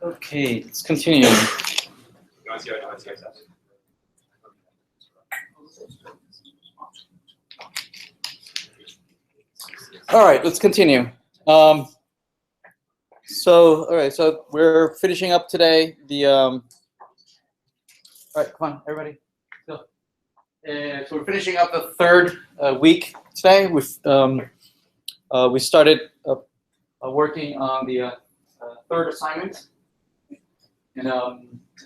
Okay, let's continue. All right, let's continue. All right, so we're finishing up today the. All right, come on, everybody. Go. So we're finishing up the third week today. We started working on the third assignment, and I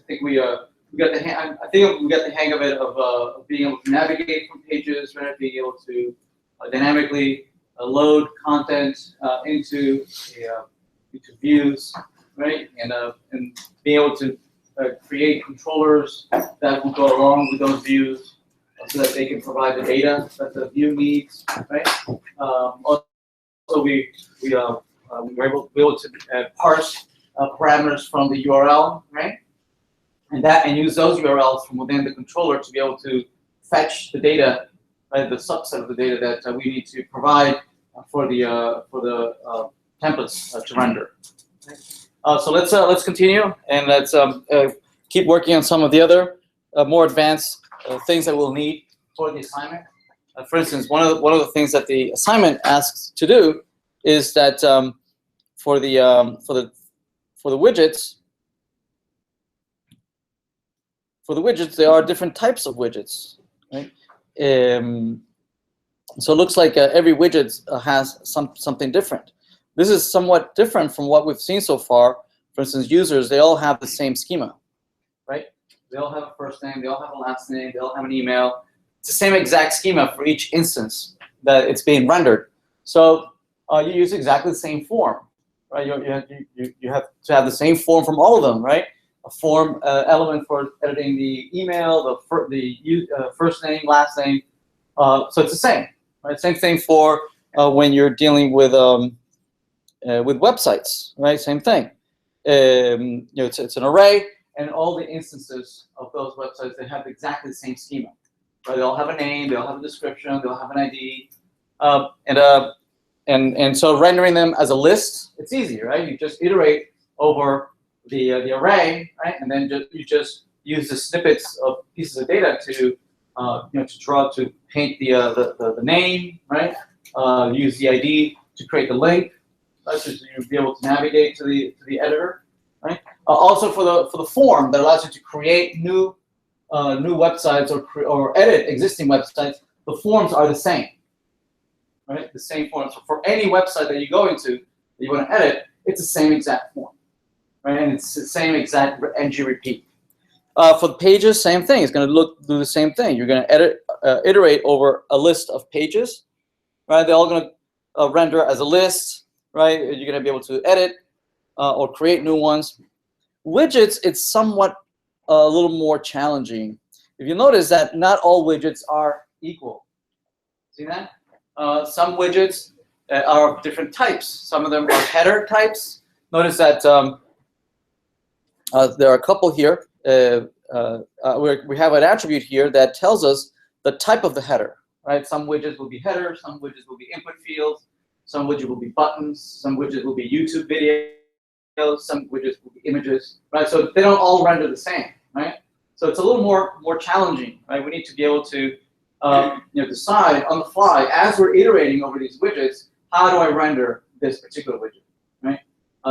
think we got the hang. I think we got the hang of it of being able to navigate from pages, right? Being able to dynamically load content into views, right? And being able to create controllers that will go along with those views, so that they can provide the data that the view needs, right? Also, we were able to parse parameters from the URL, right? And use those URLs from within the controller to be able to fetch the data, right? The subset of the data that we need to provide for the templates to render. So let's continue, and let's keep working on some of the other more advanced things that we'll need for the assignment. For instance, one of the things that the assignment asks to do is that for the widgets, there are different types of widgets, right? So it looks like every widget has something different. This is somewhat different from what we've seen so far. For instance, users, they all have the same schema, right? They all have a first name, they all have a last name, they all have an email. It's the same exact schema for each instance that it's being rendered. So you use exactly the same form, right? You have to have the same form from all of them, right? A form element for editing the email, the first name, last name. So it's the same, right? Same thing for when you're dealing with websites, right? Same thing. It's an array, and all the instances of those websites, they have exactly the same schema. Right? They all have a name, they all have a description, they all have an ID, and so rendering them as a list, it's easy, right? You just iterate over the array, right? And then you just use the snippets of pieces of data to to paint the name, right? Use the ID to create the link, right? So you'll be able to navigate to the editor, right? Also for the form that allows you to create new websites or edit existing websites, the forms are the same, right? The same forms. So for any website that you go into that you want to edit, it's the same exact form, right? And it's the same exact ng repeat. For the pages, same thing. It's going to do the same thing. You're going to iterate over a list of pages, right? They're all going to render as a list, right? You're going to be able to edit or create new ones. Widgets, it's somewhat a little more challenging. If you notice that not all widgets are equal. See that? Some widgets are of different types. Some of them are header types. Notice that there are a couple here. We have an attribute here that tells us the type of the header, right? Some widgets will be headers, some widgets will be input fields, some widgets will be buttons, some widgets will be YouTube videos, some widgets will be images, right? So they don't all render the same, right? So it's a little more challenging, right? We need to be able to decide on the fly as we're iterating over these widgets, how do I render this particular widget, right?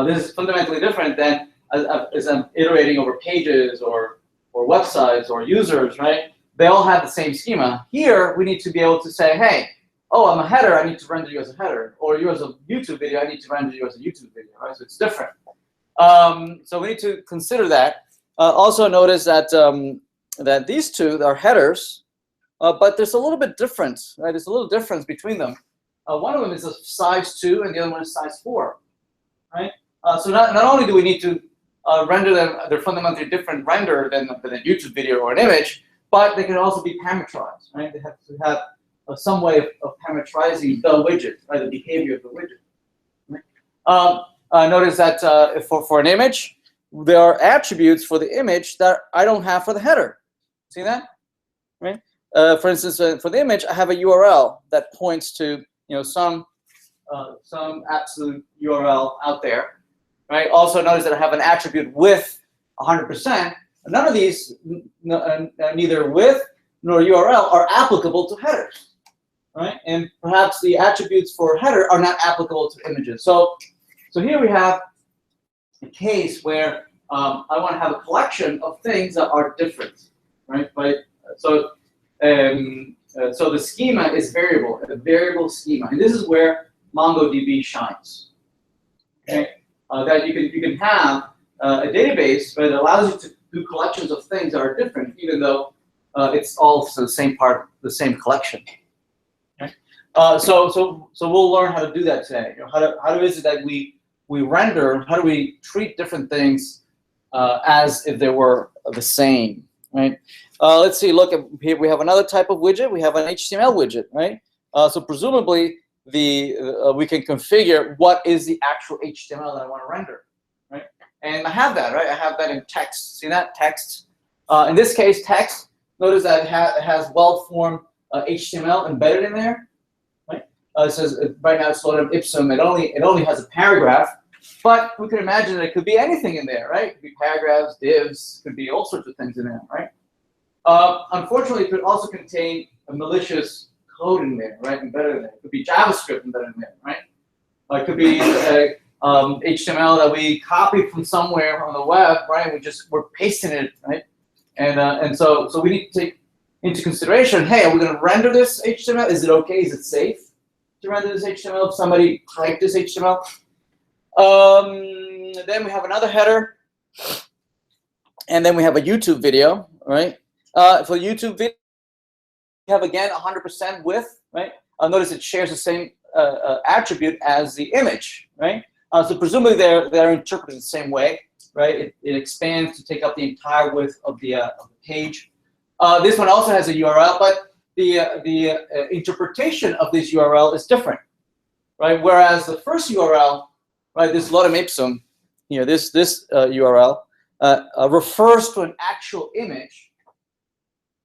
This is fundamentally different than as I'm iterating over pages or websites or users, right? They all have the same schema. Here, we need to be able to say, hey, oh, I'm a header, I need to render you as a header. Or you're as a YouTube video, I need to render you as a YouTube video, right? So it's different. So we need to consider that. Also notice that that these two are headers, but there's a little bit difference, right? There's a little difference between them. One of them is a size 2, and the other one is size 4, right? So not only do we need to render them, they're fundamentally different render than a YouTube video or an image, but they can also be parameterized, right? They have to have some way of parameterizing the widget, right? The behavior of the widget. Right? Notice that for an image, there are attributes for the image that I don't have for the header. See that? Right? for instance, for the image, I have a URL that points to some absolute URL out there, right? Also notice that I have an attribute with 100%. None of these, neither with nor URL, are applicable to headers, right? And perhaps the attributes for header are not applicable to images. So here we have a case where I want to have a collection of things that are different, right? So the schema is variable, a variable schema, and this is where MongoDB shines. Okay, that you can have a database that allows you to do collections of things that are different, even though it's all the same part, the same collection. Okay, so we'll learn how to do that today. How is it that we render? How do we treat different things as if they were the same, right? Let's see. Look, here we have another type of widget. We have an HTML widget, right? So presumably we can configure what is the actual HTML that I want to render, right? And I have that, right? I have that in text. See that text? In this case, text. Notice that it has well-formed HTML embedded in there, right? It says right now it's loaded ipsum. It only has a paragraph, but we can imagine that it could be anything in there, right? It could be paragraphs, divs, could be all sorts of things in there, right? Unfortunately, it could also contain a malicious code in there, right? Embedded in there. It could be JavaScript embedded in there, right? It could be HTML that we copied from somewhere on the web, right? We're pasting it, right? And so we need to take into consideration, hey, are we going to render this HTML? Is it okay? Is it safe to render this HTML if somebody typed this HTML? Then we have another header, and then we have a YouTube video, right? For YouTube video, we have again 100% width, right? Notice it shares the same attribute as the image, right? So presumably they're interpreted the same way, right? It expands to take up the entire width of the page. This one also has a URL, but the interpretation of this URL is different, right? Whereas the first URL, right, this lorem ipsum, this URL refers to an actual image,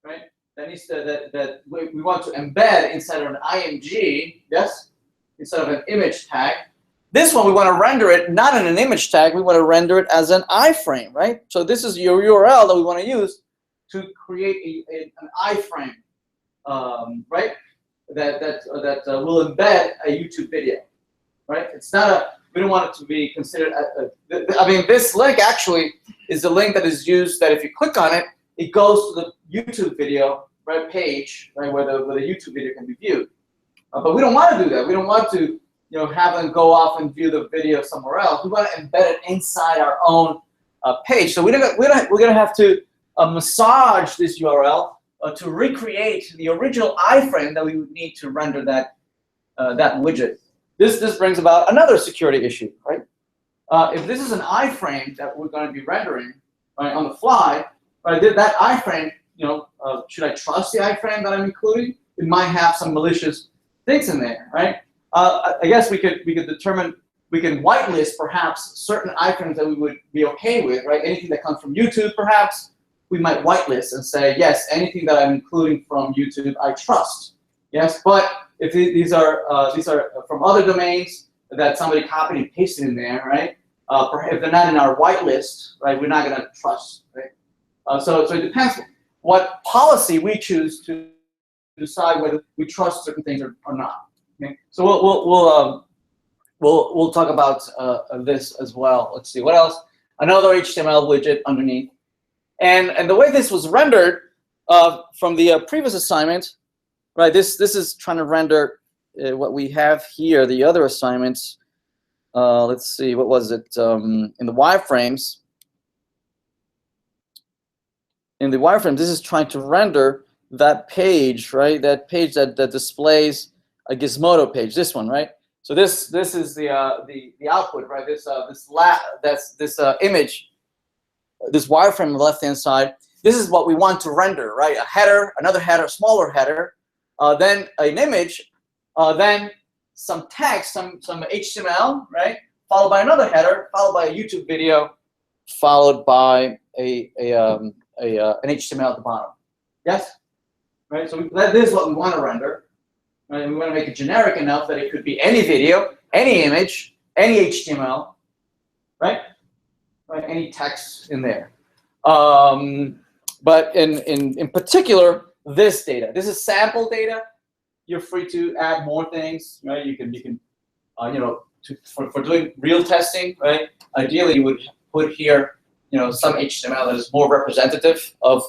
right? That we want to embed inside of an IMG, yes, instead of an image tag. This one we want to render it not in an image tag. We want to render it as an iframe, right? So this is your URL that we want to use to create an iframe, right? That will embed a YouTube video, right? It's not a. We don't want it to be considered. I mean, this link actually is the link that is used. That if you click on it, it goes to the YouTube video right page, right, where the YouTube video can be viewed. But we don't want to do that. We don't want to, have them go off and view the video somewhere else. We want to embed it inside our own page. So we're gonna have to massage this URL to recreate the original iframe that we would need to render that widget. This brings about another security issue, right? If this is an iframe that we're going to be rendering, right, on the fly, right, that iframe, should I trust the iframe that I'm including? It might have some malicious things in there, right? I guess we could determine, we can whitelist perhaps certain iframes that we would be okay with, right? Anything that comes from YouTube, perhaps, we might whitelist and say, yes, anything that I'm including from YouTube, I trust. Yes, but if these are from other domains that somebody copied and pasted in there, right? If they're not in our whitelist, right, we're not going to trust, right? So it depends what policy we choose to decide whether we trust certain things or not. Okay, so we'll talk about this as well. Let's see what else. Another HTML widget underneath, and the way this was rendered from the previous assignment, right? This is trying to render what we have here. The other assignments. Let's see, what was it in the wireframes? In the wireframe, this is trying to render that page, right? That page that displays a Gizmodo page. This one, right? So this is the output, right? This image, this wireframe on the left-hand side. This is what we want to render, right? A header, another header, smaller header, then an image, then some text, some HTML, right? Followed by another header, followed by a YouTube video, followed by an HTML at the bottom. Yes, right? So that is what we want to render, right? And we want to make it generic enough that it could be any video, any image, any HTML, right? Right? Any text in there. But in particular, this data. This is sample data. You're free to add more things, right? You can you know, for doing real testing, right? Ideally, you would put here, you know, some HTML that is more representative of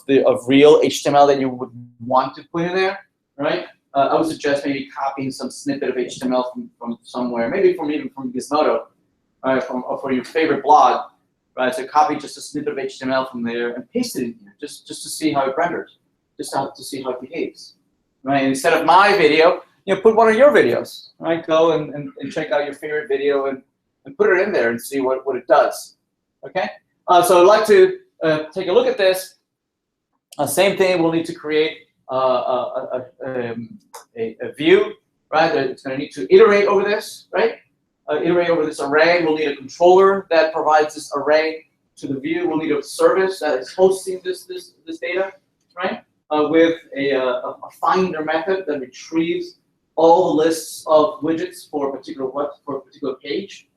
real HTML that you would want to put in there, right? I would suggest maybe copying some snippet of HTML from somewhere, maybe even from Gizmodo, right? Or for your favorite blog, right? So copy just a snippet of HTML from there and paste it in here, just to see how it renders, just to see how it behaves, right? And instead of my video, you know, put one of your videos, right? Go and check out your favorite video and put it in there and see what it does, okay? So I'd like to take a look at this. Same thing, we'll need to create a view, right? It's going to need to iterate over this, right? Iterate over this array. We'll need a controller that provides this array to the view. We'll need a service that is hosting this data, right? With a finder method that retrieves all the lists of widgets for a particular page,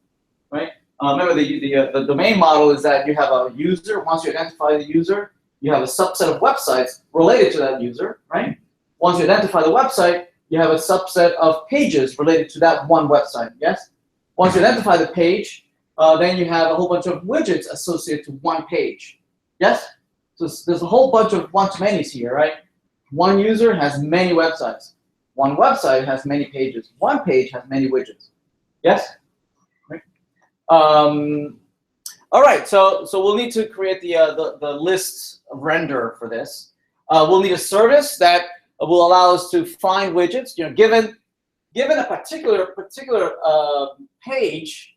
right? Remember the domain model is that you have a user. Once you identify the user, you have a subset of websites related to that user, right? Once you identify the website, you have a subset of pages related to that one website. Yes. Once you identify the page, then you have a whole bunch of widgets associated to one page. Yes. So there's a whole bunch of one-to-manys here, right? One user has many websites. One website has many pages. One page has many widgets. Yes? Right. All right, so we'll need to create the list render for this. We'll need a service that will allow us to find widgets. You know, given a particular page,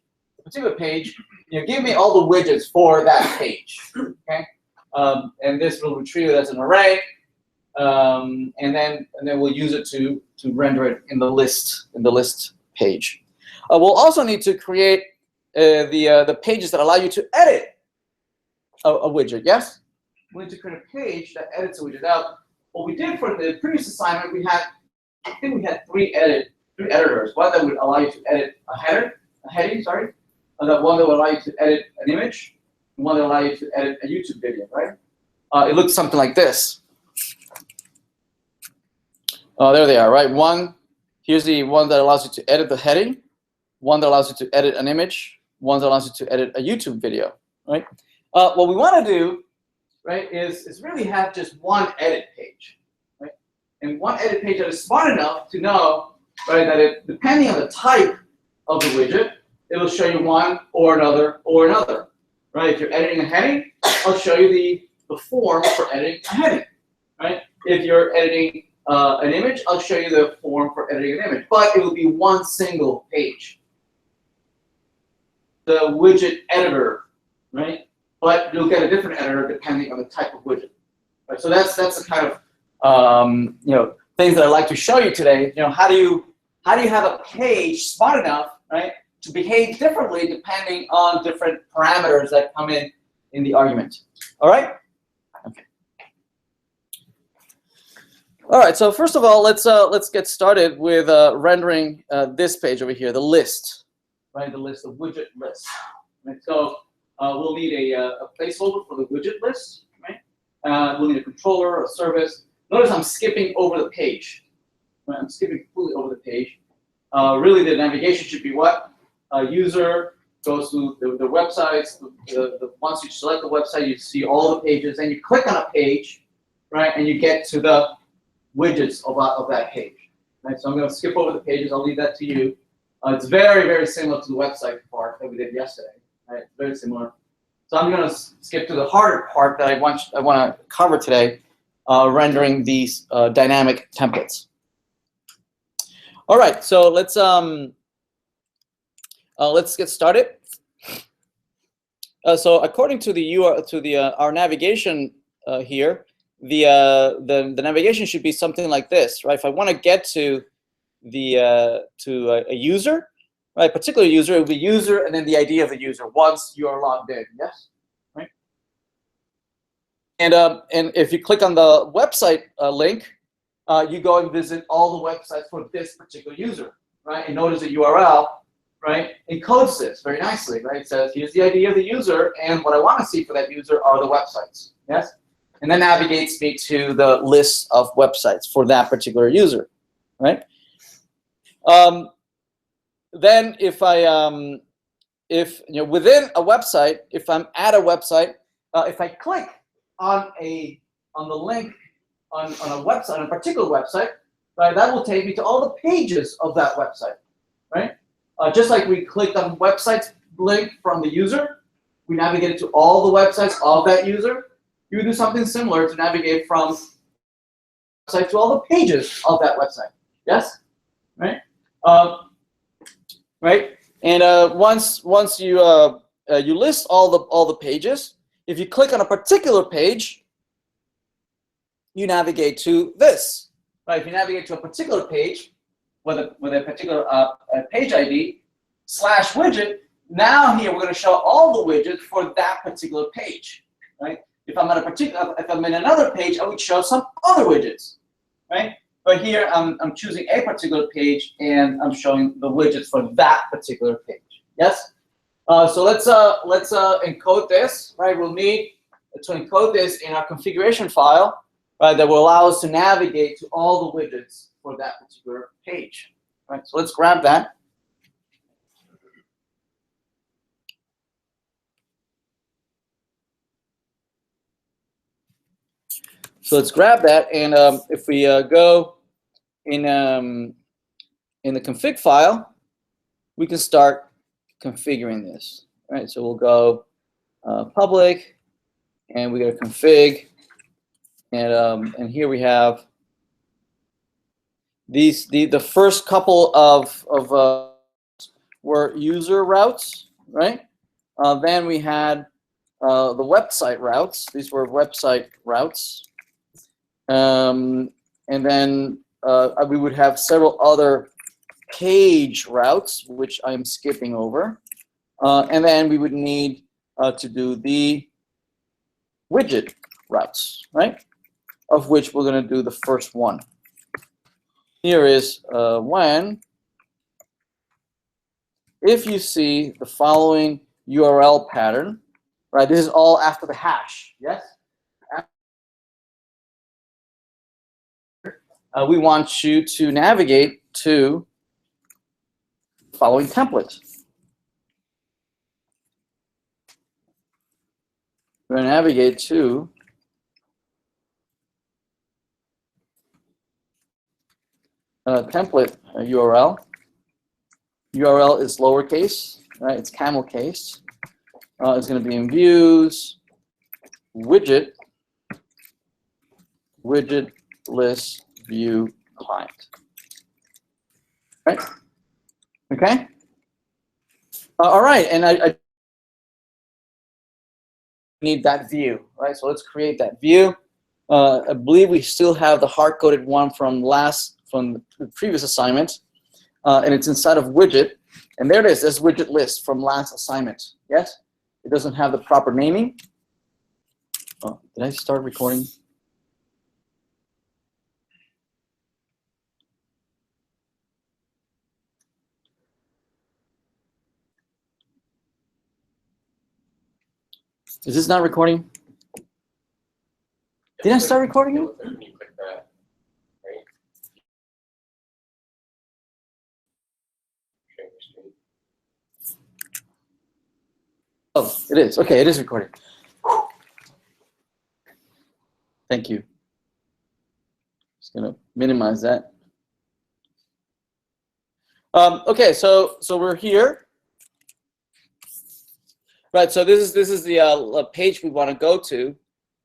you know, give me all the widgets for that page. Okay, and this will retrieve it as an array. And then we'll use it to render it in the list page. We'll also need to create the pages that allow you to edit a widget. Yes, we need to create a page that edits a widget. Now, what we did for the previous assignment, I think we had three editors. One that would allow you to edit a heading, sorry, and that one that would allow you to edit an image, and one that would allow you to edit a YouTube video. Right? It looks something like this. There they are, right? Here's the one that allows you to edit the heading, one that allows you to edit an image, one that allows you to edit a YouTube video, right? What we want to do, right, is really have just one edit page, right? And one edit page that is smart enough to know, right, that depending on the type of the widget, it will show you one or another, right? If you're editing a heading, I'll show you the form for editing a heading, right? If you're editing an image, I'll show you the form for editing an image, but it will be one single page. The widget editor, right? But you'll get a different editor depending on the type of widget. Right? So that's the kind of you know, things that I'd like to show you today. You know, how do you have a page smart enough, right, to behave differently depending on different parameters that come in the argument. All right. Okay. All right, so first of all, let's get started with rendering this page over here, the list, right? The list, the widget list. Right? So we'll need a placeholder for the widget list, right? We'll need a controller, a service. Notice I'm skipping over the page. Right? I'm skipping completely over the page. Really, the navigation should be what? User goes to the websites. Once you select the website, you see all the pages, and you click on a page, right? And you get to the widgets of that page. Right? So I'm going to skip over the pages. I'll leave that to you. It's very, very similar to the website part that we did yesterday. Right? Very similar. So I'm going to skip to the harder part that I want to cover today, rendering these dynamic templates. All right, so let's get started. So according to our navigation here, the navigation should be something like this, right? If I want to get to a user, right, particular user, it will be user and then the ID of the user once you are logged in. Yes, right. And if you click on the website link, you go and visit all the websites for this particular user, right? And notice the URL, right, encodes this very nicely, right? It says, here's the ID of the user, and what I want to see for that user are the websites, yes? And then navigates me to the list of websites for that particular user, right? Then if within a website, if I'm at a website, if I click on the link on a website, on a particular website, right, that will take me to all the pages of that website, right? Just like we clicked on websites link from the user, we navigated to all the websites of that user. You would do something similar to navigate from website to all the pages of that website. Yes, right? Right. And once you you list all the pages, if you click on a particular page, you navigate to this. Right. If you navigate to a particular page with a particular page ID / widget, now here we're going to show all the widgets for that particular page. Right. If I'm in another page, I would show some other widgets. Right. But here I'm choosing a particular page and I'm showing the widgets for that particular page. Yes. So let's encode this. Right. We'll need to encode this in our configuration file. Right. That will allow us to navigate to all the widgets for that particular page. Right. So let's grab that. So let's grab that, and if we go in the config file, we can start configuring this. Right, so we'll go public, and we go to config, and here we have these. The first couple of were user routes, right? Then we had the website routes. These were website routes. And then we would have several other page routes, which I'm skipping over. And then we would need to do the widget routes, right? Of which we're going to do the first one. Here is if you see the following URL pattern, right? This is all after the hash, yes? We want you to navigate to the following template. We're going to navigate to template URL. URL is lowercase, right? It's camel case. It's going to be in views, widget list view client. Right? Okay. All right, and I need that view, right? So let's create that view. I believe we still have the hard-coded one from the previous assignment, and it's inside of widget. And there it is. This widget list from last assignment. Yes, it doesn't have the proper naming. Oh, did I start recording? Is this not recording? Did I start recording it? Oh, it is. Okay, it is recording. Thank you. Just gonna minimize that. Okay, so we're here. Right, so this is the page we want to go to,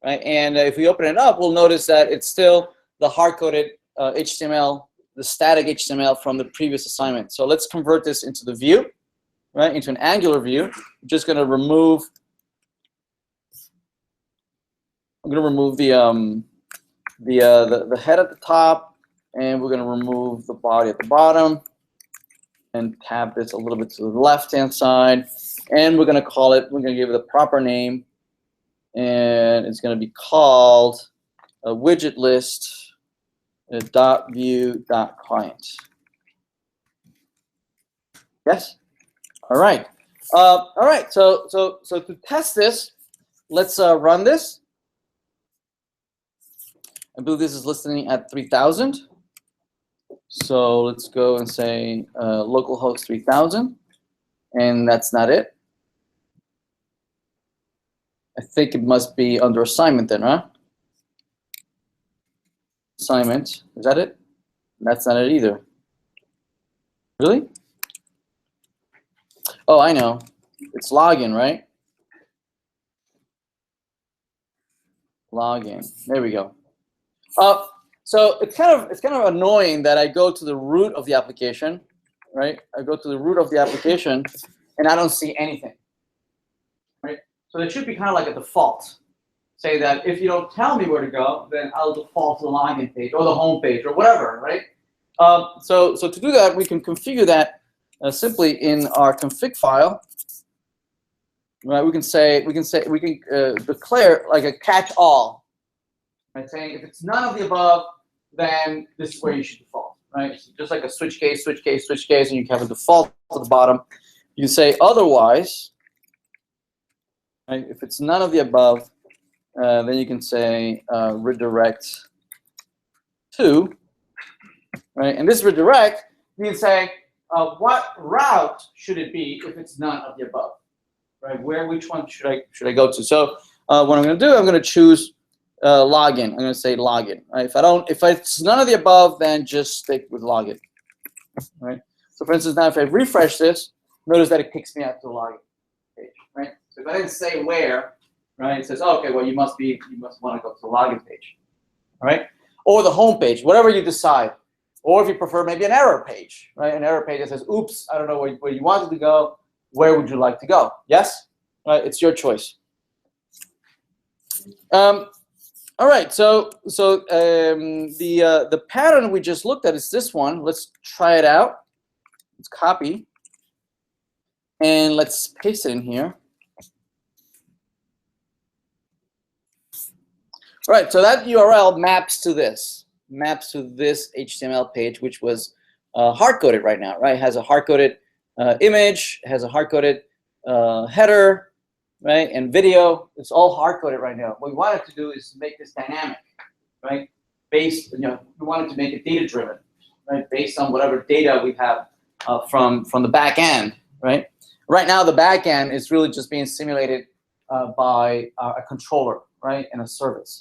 right? And if we open it up, we'll notice that it's still the hard-coded HTML, the static HTML from the previous assignment. So let's convert this into the view, right? Into an Angular view. I'm just going to remove. I'm going to remove the head at the top, and we're going to remove the body at the bottom, and tab this a little bit to the left-hand side. And we're going to call it, we're going to give it a proper name, and it's going to be called a widget list .view.client. Yes. All right. All right. So to test this, let's run this. I believe this is listening at 3,000. So let's go and say localhost 3,000, and that's not it. I think it must be under assignment then, huh? Assignment, is that it? That's not it either. Really? Oh, I know. It's login, right? Login. There we go. So it's kind of annoying that I go to the root of the application, right? I go to the root of the application, and I don't see anything, right? So it should be kind of like a default. Say that if you don't tell me where to go, then I'll default to the login page or the home page or whatever, right? So to do that, we can configure that simply in our config file, right? We can declare like a catch-all, right? Saying if it's none of the above, then this is where you should default, right? So just like a switch case, and you have a default at the bottom. You say otherwise, right? If it's none of the above, then you can say redirect to, right? And this redirect, you can say what route should it be if it's none of the above, right? Which one should I go to? So what I'm going to do, I'm going to choose login. I'm going to say login, right? If it's none of the above, then just stick with login, right? So for instance, now if I refresh this, notice that it kicks me out to the login page, right? So if I didn't say where, right? It says, oh, okay, well, you must want to go to the login page, all right? Or the home page, whatever you decide. Or if you prefer, maybe an error page, right? An error page that says, oops, I don't know where you wanted to go. Where would you like to go? Yes? Right, it's your choice. All right, so the pattern we just looked at is this one. Let's try it out. Let's copy. And let's paste it in here. All right, so that URL maps to this HTML page, which was hard-coded right now, right? It has a hard-coded image, has a hard-coded header, right? And video. It's all hard-coded right now. What we wanted to do is make this dynamic, right? We wanted to make it data-driven, right? Based on whatever data we have from the back end, right? Right now, the back end is really just being simulated by a controller, right, and a service.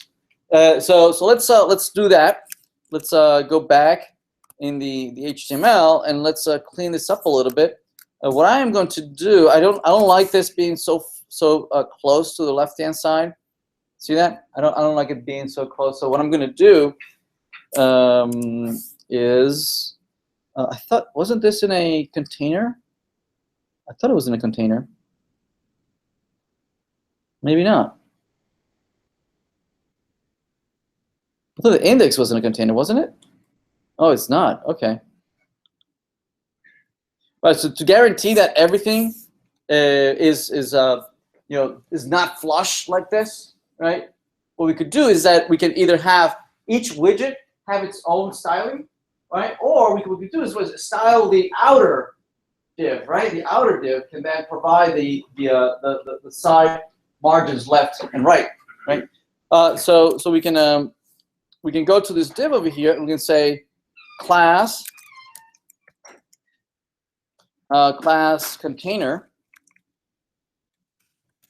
So let's do that. Let's go back in the HTML and let's clean this up a little bit. What I am going to do, I don't like this being so close to the left-hand side. See that? I don't like it being so close. So what I'm going to do is I thought, wasn't this in a container? I thought it was in a container. Maybe not. I thought the index was in a container, wasn't it? Oh, it's not. Okay. Right. So to guarantee that everything is not flush like this, right? What we could do is that we can either have each widget have its own styling, right? Or what we could do is style the outer div, right? The outer div can then provide the side margins left and right, right? So we can go to this div over here and we can say class container.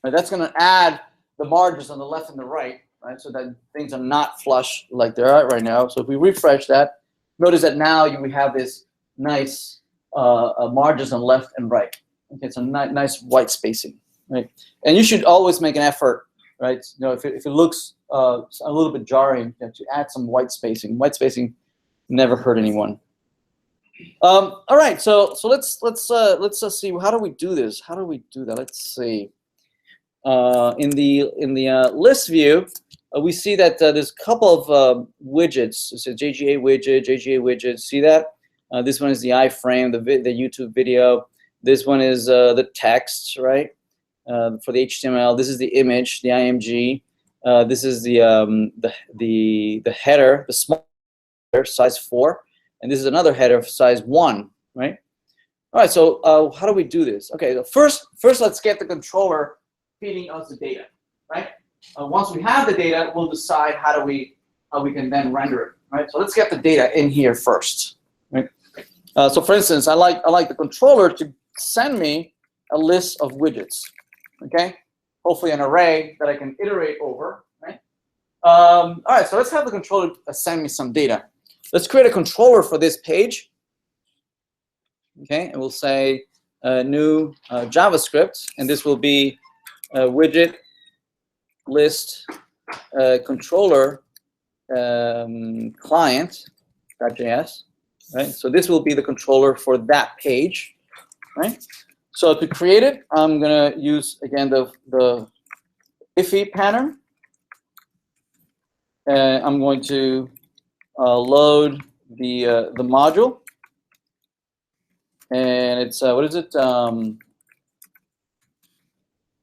Right, that's going to add the margins on the left and the right, right? So that things are not flush like they're at right now. So if we refresh that, notice that now we have this nice margins on left and right. Okay, so nice white spacing, right? And you should always make an effort, right? If it looks a little bit jarring, you have to add some white spacing. White spacing never hurt anyone. All right, so let's see, how do we do this? How do we do that? Let's see. In the list view, we see that there's a couple of widgets. It's a JGA widget. See that? This one is the iframe, the YouTube video. This one is the text, right? For the HTML. This is the image, the IMG. This is the header, the small size 4, and this is another header of size 1, right? All right, so how do we do this? Okay, so first let's get the controller feeding us the data, right? Once we have the data, we'll decide how we can then render it, right? So let's get the data in here first, right? So for instance, I like the controller to send me a list of widgets, okay? Hopefully an array that I can iterate over, right? All right, so let's have the controller send me some data. Let's create a controller for this page, okay? And we'll say new JavaScript, and this will be widget list controller client.js, right? So this will be the controller for that page, right? So to create it, I'm gonna use again the iffy pattern, and I'm going to load the module, and it's what is it?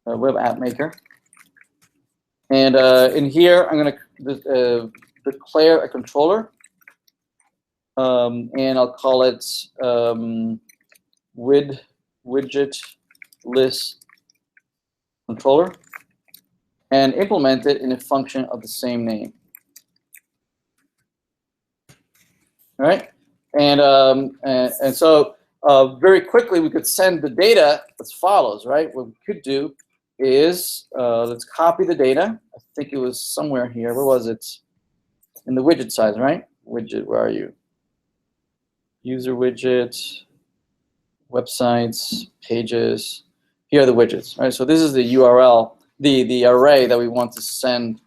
Web app maker, and in here I'm gonna declare a controller, and I'll call it widget list controller, and implement it in a function of the same name. All right, and so very quickly we could send the data as follows, right? What we could do is let's copy the data. I think it was somewhere here. Where was it? In the widget size, right? Widget, where are you? User widget, websites, pages. Here are the widgets, right? So this is the URL, the array that we want to send.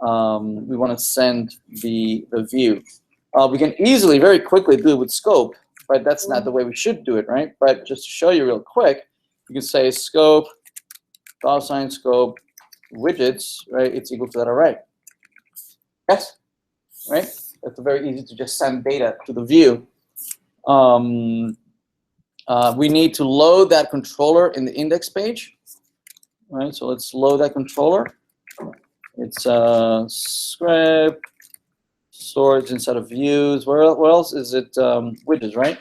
We want to send the view. We can easily, very quickly do it with scope, but that's not the way we should do it, right? But just to show you real quick, you can say scope, $scope, widgets, right? It's equal to that array. Yes, right? It's very easy to just send data to the view. We need to load that controller in the index page, right? So let's load that controller. It's script, storage inside of views. Where else is it? Widgets, right?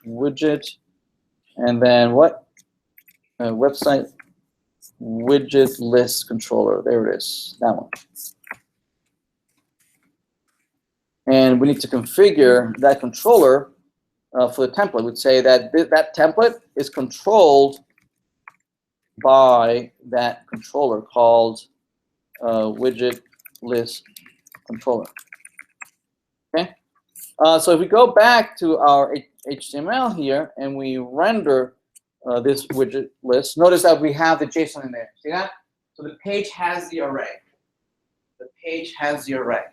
Widget, and then what? Website widget list controller. There it is, that one. And we need to configure that controller for the template. We'd say that that template is controlled by that controller called widget list controller. Okay. So if we go back to our HTML here and we render this widget list, notice that we have the JSON in there. See that? So the page has the array. The page has the array.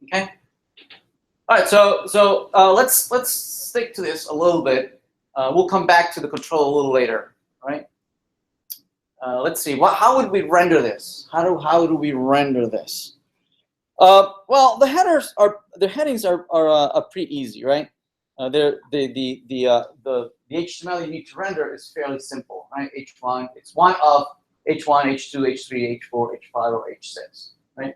Okay. All right. So let's stick to this a little bit. We'll come back to the control a little later. Right. Let's see. How would we render this? How do we render this? Well, the headings are pretty easy, right? The HTML you need to render is fairly simple, right? H1, it's one of H1, H2, H3, H4, H5, or H6, right?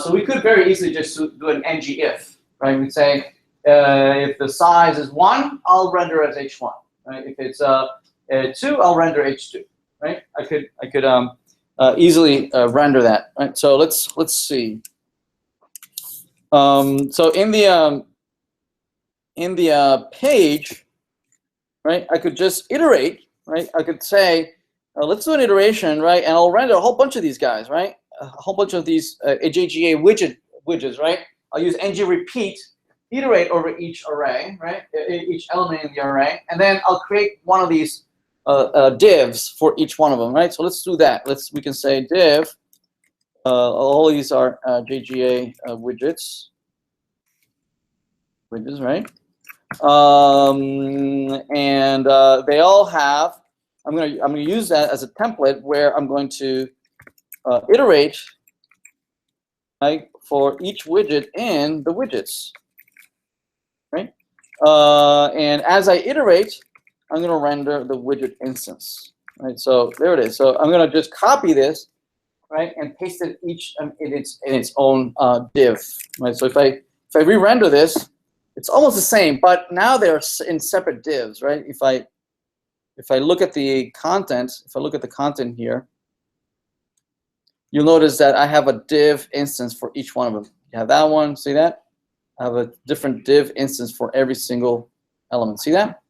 So we could very easily just do an ng if, right? We'd say if the size is 1, I'll render as H1, right? If it's 2, I'll render H2, right? I could easily render that, right? So let's see. So in the page, right, I could just iterate, right? I could say, let's do an iteration, right? And I'll render a whole bunch of these guys, right? A whole bunch of these JGA widgets, right? I'll use ng repeat, iterate over each array, right? Each element in the array, and then I'll create one of these divs for each one of them, right? So let's do that. We can say div. All these are JGA widgets, right? And they all have. I'm gonna use that as a template where I'm going to iterate, right, for each widget in the widgets, right? And as I iterate, I'm gonna render the widget instance, right? So there it is. So I'm gonna just copy this right, and paste it each in its own div, right? So if I re-render this, it's almost the same, but now they're in separate divs, right? If I look at the content, here, you'll notice that I have a div instance for each one of them. You have that one, see that? I have a different div instance for every single element. See that?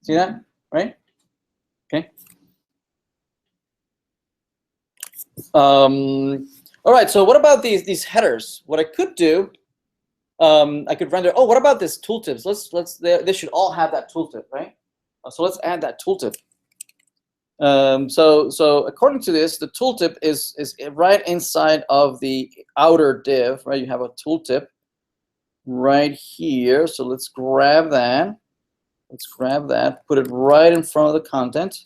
See that? Right? Okay. All right. So what about these headers? What I could do, I could render. Oh, what about this tooltips? They should all have that tooltip, right? So let's add that tooltip. So according to this, the tooltip is right inside of the outer div, right? You have a tooltip right here. So let's grab that. Let's grab that, put it right in front of the content.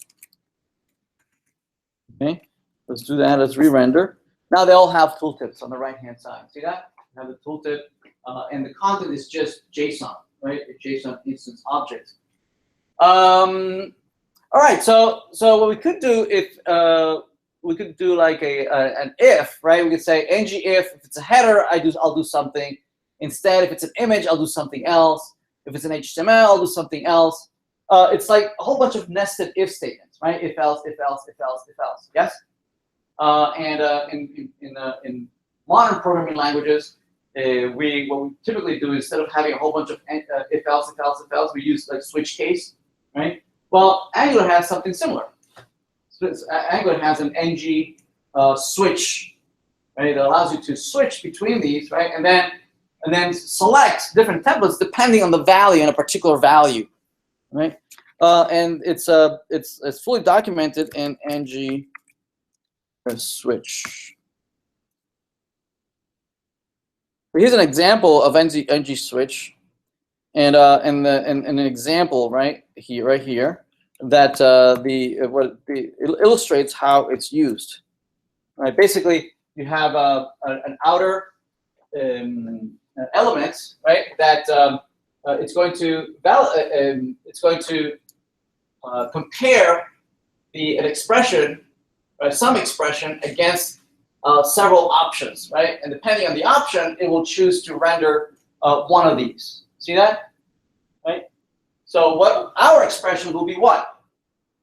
Okay, let's do that. Let's re-render. Now they all have tooltips on the right-hand side. See that? You have the tooltip, and the content is just JSON, right? A JSON instance object. All right. So what we could do if we could do like an if, right? We could say ng if it's a header, I'll do something. Instead, if it's an image, I'll do something else. If it's an HTML, I'll do something else. It's like a whole bunch of nested if statements, right? If else, if else, if else, if else. Yes. In modern programming languages, what we typically do instead of having a whole bunch of if else, if else, if else, we use like switch case, right? Well, Angular has something similar. So Angular has an ng switch, right? That allows you to switch between these, right? And then select different templates depending on the value and a particular value, right? And it's fully documented in ng switch. Here's an example of ng switch, and an example right here that it illustrates how it's used. Right, basically you have an outer element, right? That it's going to compare an expression, some expression against several options, right? And depending on the option, it will choose to render one of these. See that? Right? So what our expression will be what?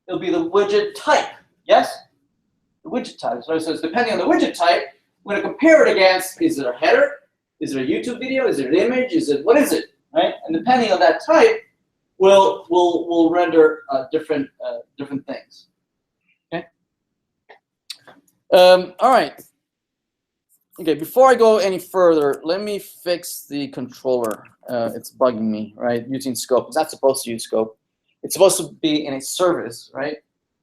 It'll be the widget type. Yes? The widget type. So it's depending on the widget type, we're going to compare it against, is it a header? Is it a YouTube video? Is it an image? What is it? Right? And depending on that type, we'll render different things. Okay. All right. Okay. Before I go any further, let me fix the controller. It's bugging me, right? Using scope. It's not supposed to use scope. It's supposed to be in a service, right?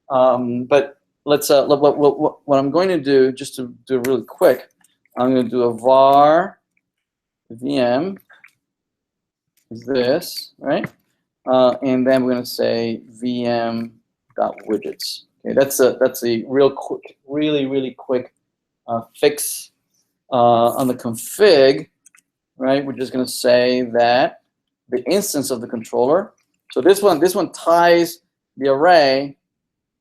But let's. What I'm going to do, just to do it really quick, I'm going to do a var VM is this, right? And then we're going to say VM.widgets. Okay, that's a real quick, really quick fix on the config, right? We're just going to say that the instance of the controller. So this one ties the array,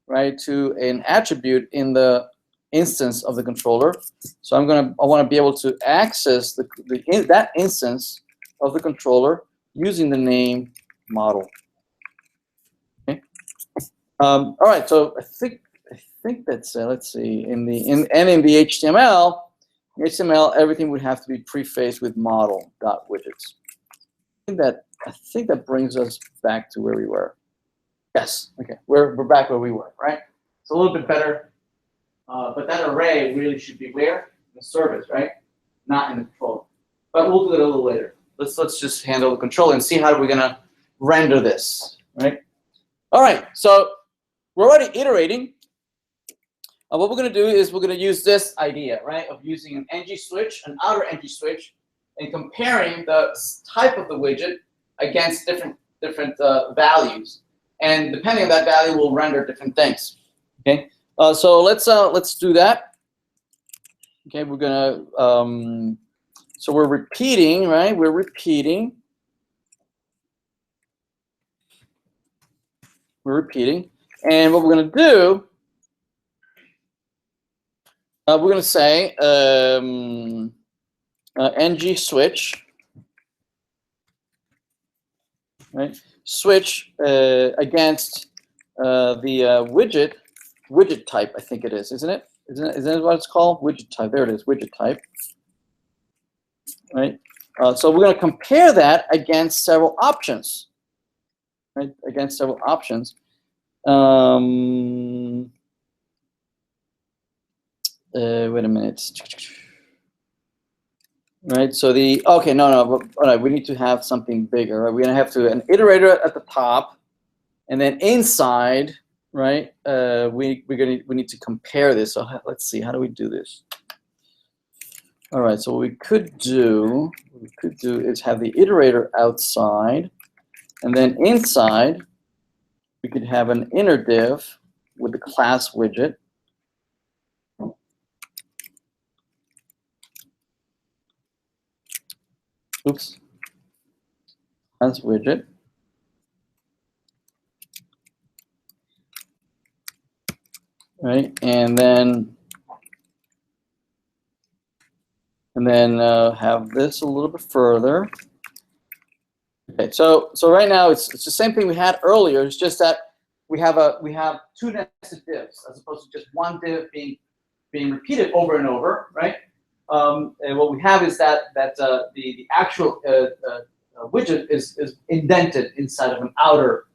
right, to an attribute in the instance of the controller. So I want to be able to access that instance of the controller using the name model. Okay. All right. So I think that's let's see. In the HTML, everything would have to be prefaced with model.widgets. I think that brings us back to where we were. Yes. Okay. We're back where we were. Right. It's a little bit better. But that array really should be where? In the service, right? Not in the controller. But we'll do it a little later. Let's just handle the controller and see how we're gonna render this, right? All right, so we're already iterating. What we're gonna do is we're gonna use this idea, right, of using an ng switch, an outer ng switch, and comparing the type of the widget against different values. And depending on that value, we'll render different things. Okay. So let's do that. Okay, we're gonna so we're repeating, right? We're repeating. And what we're gonna do we're going to say ng switch, right? Switch against the widget type. I think it is, isn't it? Isn't it what it's called? Widget type. There it is. Widget type. Right. So we're going to compare that against several options. Right. Against several options. Wait a minute. Right. So okay, no. All right. We need to have something bigger. Right? We're going to have an iterator at the top, and then inside, right? We need to compare this. So let's see. How do we do this? All right. So what we could do is have the iterator outside, and then inside we could have an inner div with the class widget. Oops. Class widget. Right, and then have this a little bit further. Okay, so right now it's the same thing we had earlier. It's just that we have two nested divs as opposed to just one div being repeated over and over, right? And what we have is that the actual widget is indented inside of an outer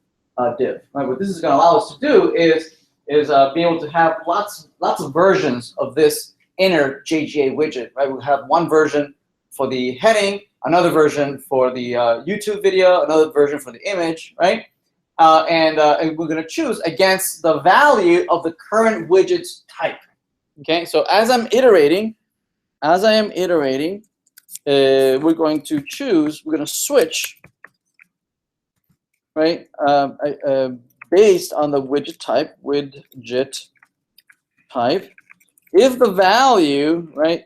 div. Right? What this is going to allow us to do is be able to have lots of versions of this inner JGA widget. Right? We'll have one version for the heading, another version for the YouTube video, another version for the image, right? And we're going to choose against the value of the current widget's type. Okay, so as I am iterating, we're going to switch, right, based on the widget type. If the value, right,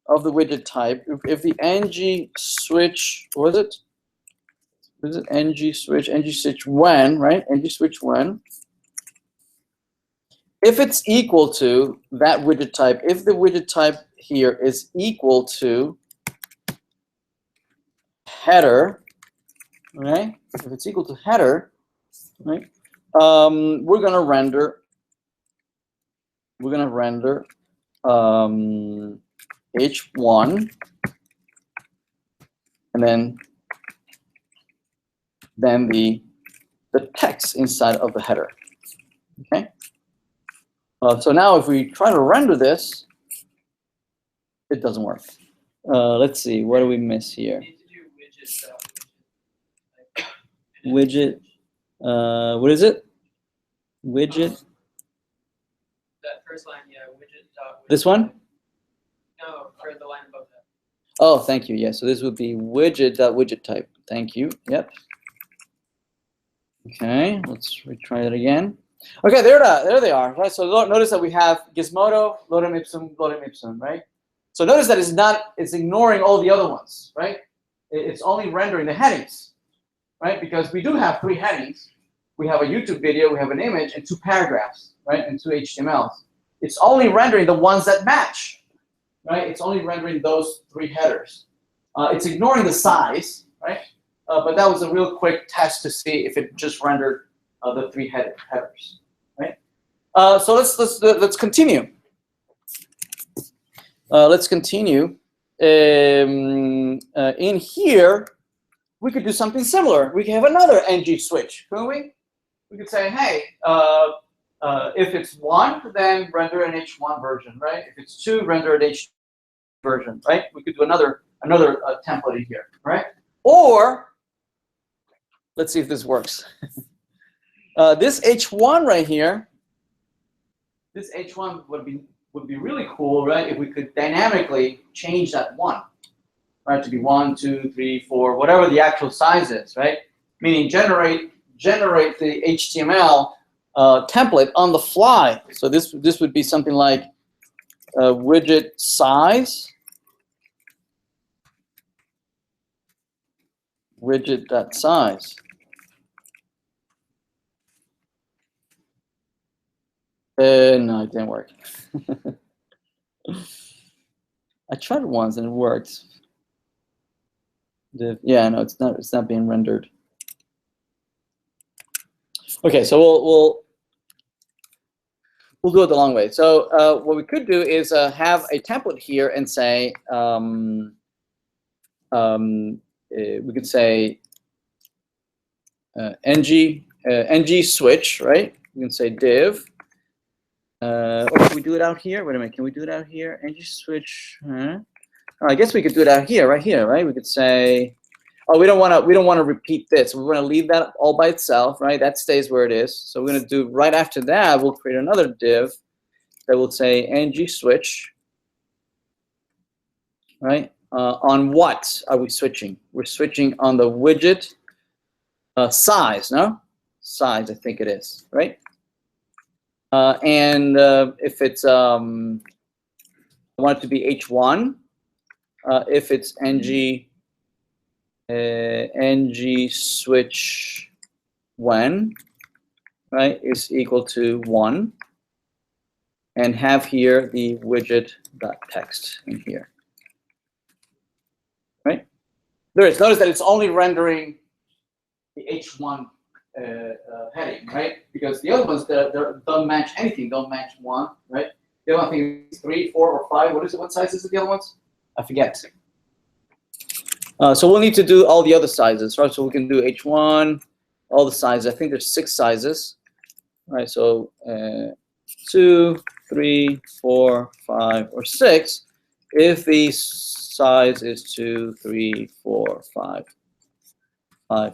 of the widget type, if the ng switch, what is it? Ng switch when, right? Ng switch when. If it's equal to that widget type, if the widget type here is equal to header, right? If it's equal to header, right? We're gonna render h1, and then the text inside of the header. Okay. So now if we try to render this, it doesn't work. Let's see, what do we miss here? Widget, what is it? Widget? That first line, yeah, widget. This one? No, for the line above that. Oh, thank you. Yeah, so this would be widget type. Thank you. Yep. Okay, let's retry it again. Okay, there they are. Right. So notice that we have Gizmodo, lorem ipsum, right? So notice that it's ignoring all the other ones, right? It's only rendering the headings, right? Because we do have 3 headings. We have a YouTube video, we have an image, and 2 paragraphs, right? And 2 HTMLs. It's only rendering the ones that match, right? It's only rendering those 3 headers. It's ignoring the size, right? But that was a real quick test to see if it just rendered the 3 headers, right? So let's continue. Let's continue. In here, we could do something similar. We could have another ng switch, couldn't we? We could say, hey, if it's 1, then render an h1 version, right? If it's 2, render an h2 version, right? We could do another template in here, right? Or let's see if this works. This h1 right here, this h1 would be really cool, right? If we could dynamically change that 1, right, to be 1, 2, 3, 4, whatever the actual size is, right? Meaning generate the HTML template on the fly. So this would be something like widget size, widget.size. No, it didn't work. I tried it once and it worked. Yeah, no, it's not being rendered. Okay, so we'll do it the long way. So what we could do is have a template here and say we could say ng switch, right? We can say div. Or can we do it out here? Wait a minute, can we do it out here? ng switch. Huh? Oh, I guess we could do it out here, right here, right? We could say, oh, we don't want to repeat this. We want to leave that all by itself, right? That stays where it is. So we're going to do right after that. We'll create another div that will say ng switch, right? On what are we switching? We're switching on the widget size, no? Size, I think it is, right? And if it's I want it to be h1. If it's ng switch when, right, is equal to 1, and have here the widget.text in here, right? Notice that it's only rendering the h1 heading, right? Because the other ones don't match anything, don't match 1, right? The other one, I think is 3, 4, or 5. What is it? What size is it? The other ones? I forget. So we'll need to do all the other sizes, right? So we can do h1, all the sizes. I think there's 6 sizes, right? So 2, 3, 4, 5, or 6. If the size is 2, 3, 4, 5,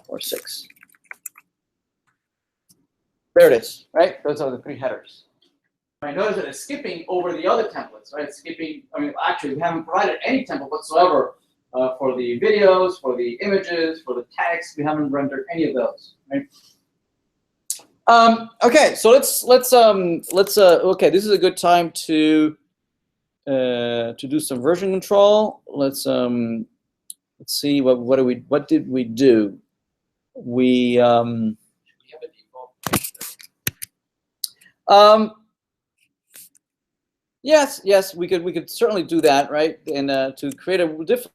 or 6. There it is, right? Those are the 3 headers. Right, notice that it's skipping over the other templates, right? It's skipping, I mean, actually, we haven't provided any template whatsoever for the videos, for the images, for the text. We haven't rendered any of those, right? Okay, so let's okay, this is a good time to do some version control. Let's see what did we do? We have a default. Yes, we could certainly do that, right? And to create a different,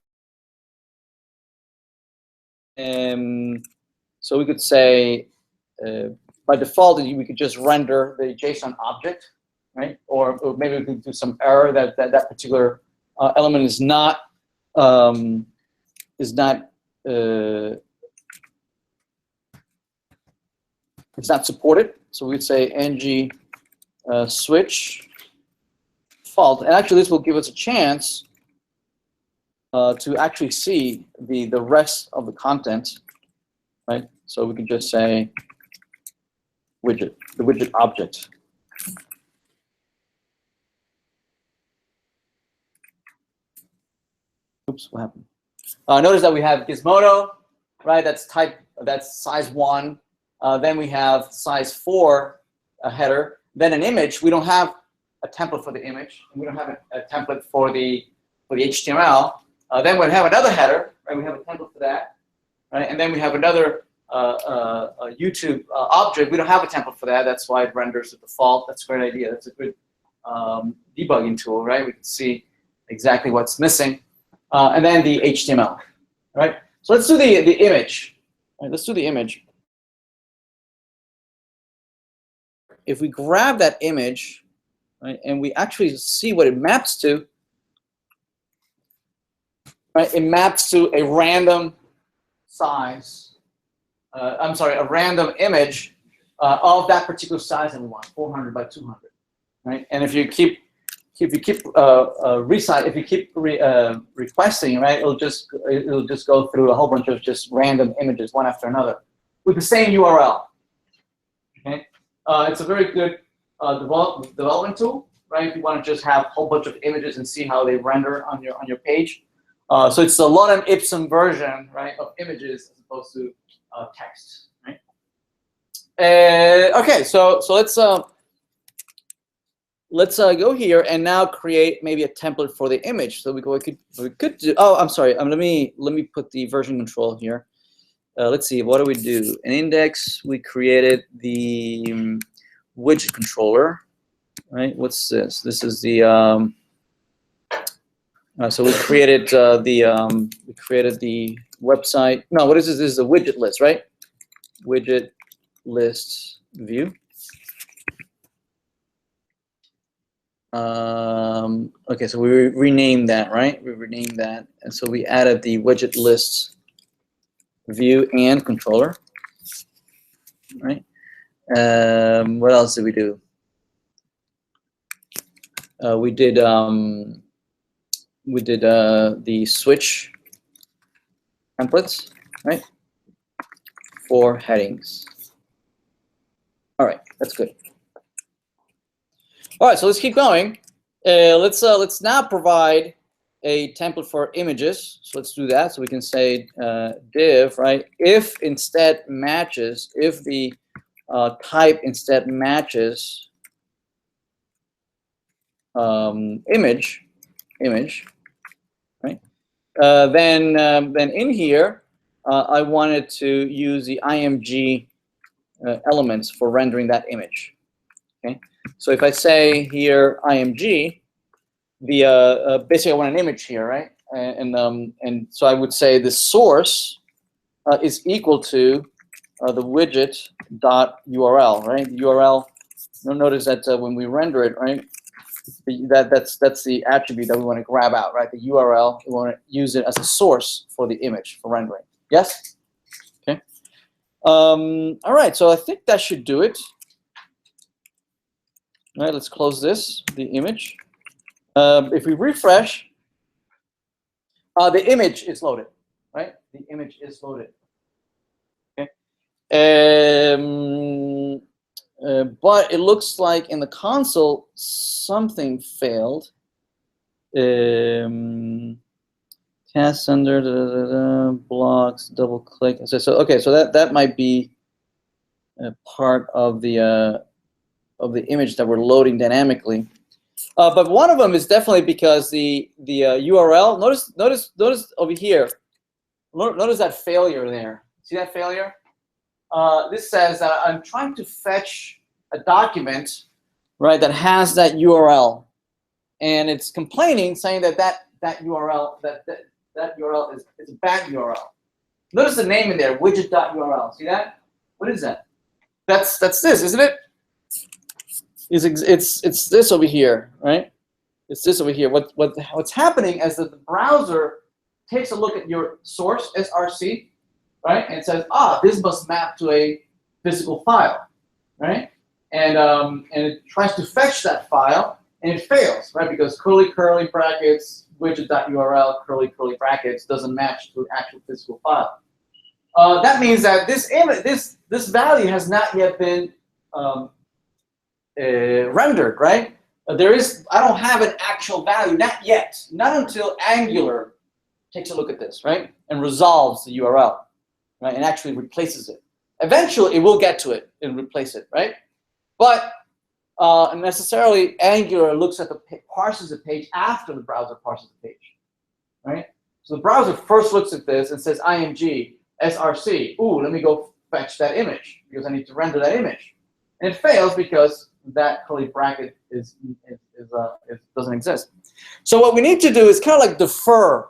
so we could say by default we could just render the JSON object, right? Or maybe we could do some error that particular element is not it's not supported. So we'd say ng switch fault, and actually this will give us a chance to actually see the rest of the content, right? So we can just say widget, the widget object. Oops, what happened? Notice that we have Gizmodo, right? That's size 1. Then we have size 4 header. Then an image. We don't have a template for the image, and we don't have a template for the HTML. Then we have another header, right? We have a template for that, right? And then we have another YouTube object. We don't have a template for that. That's why it renders the default. That's a great idea. That's a good debugging tool, right? We can see exactly what's missing. And then the HTML, right? So let's do the image. Right, let's do the image. If we grab that image, right, and we actually see what it maps to, right? It maps to a random size. I'm sorry, a random image of that particular size that we want, 400 by 200, right? And if you keep requesting, right, it'll just go through a whole bunch of just random images one after another with the same URL. Okay, it's a very good development tool, right? If you want to just have a whole bunch of images and see how they render on your page. So it's a lorem ipsum version, right, of images as opposed to text, right? Okay, so let's go here and now create maybe a template for the image. So we could do. Oh, I'm sorry. Let me put the version control here. Let's see. What do we do? An index. We created the widget controller. right? What's this? This is the so we created the website. No, what is this? This is the widget list, right? Widget list view. Okay, so we renamed that, right? We renamed that, and so we added the widget list view and controller, right? What else did we do? We did the switch templates, right? For headings. All right, that's good. All right, so let's keep going. Let's now provide a template for images. So let's do that. So we can say div, right? If instead matches, if the type instead matches image, right? Then in here, I wanted to use the IMG elements for rendering that image. Okay, so if I say here IMG, the basically I want an image here, right? And so I would say the source is equal to the widget dot URL, right? The URL. You'll notice that when we render it, right, that's the attribute that we want to grab out, right? The URL. We want to use it as a source for the image for rendering. Yes. Okay. All right. So I think that should do it. All right. Let's close this. The image. If we refresh, the image is loaded, right? The image is loaded. Okay. But it looks like in the console something failed. Cast under blocks, double click. So okay, so that might be a part of the image that we're loading dynamically. But one of them is definitely because the URL. Notice over here. Notice that failure there. See that failure? This says that I'm trying to fetch a document, right, that has that URL, and it's complaining, saying that that URL that URL is a bad URL. Notice the name in there, widget.url. See that? What is that? That's this, isn't it? It's this over here, right? It's this over here. What's happening is that the browser takes a look at your source src, right, and it says, this must map to a physical file, right? And it tries to fetch that file, and it fails, right? Because curly brackets widget.url curly brackets doesn't match to an actual physical file. That means that this image, this value has not yet been rendered, right? I don't have an actual value, not yet, not until Angular takes a look at this, right, and resolves the URL, right, and actually replaces it. Eventually, it will get to it and replace it, right? But necessarily, Angular looks at parses the page after the browser parses the page, right? So the browser first looks at this and says IMG src. Ooh, let me go fetch that image because I need to render that image, and it fails because that curly bracket doesn't exist. So what we need to do is kind of like defer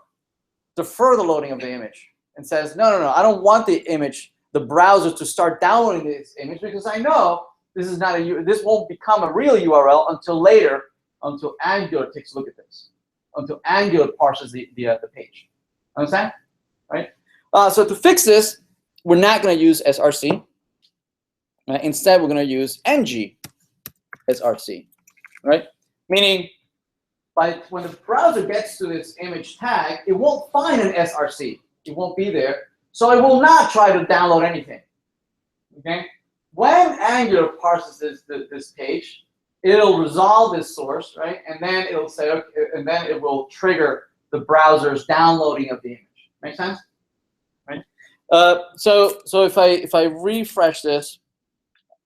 the loading of the image, and says, no, I don't want the image, the browser to start downloading this image because I know this is not this won't become a real URL until later, until Angular takes a look at this, until Angular parses the page. Understand? Right? So to fix this, we're not going to use src. Instead, we're going to use ng src, right? Meaning, when the browser gets to this image tag, it won't find an src. It won't be there, so it will not try to download anything. Okay? When Angular parses this page, it'll resolve this source, right? And then it'll say, okay, and then it will trigger the browser's downloading of the image. Make sense? Right? So if I refresh this,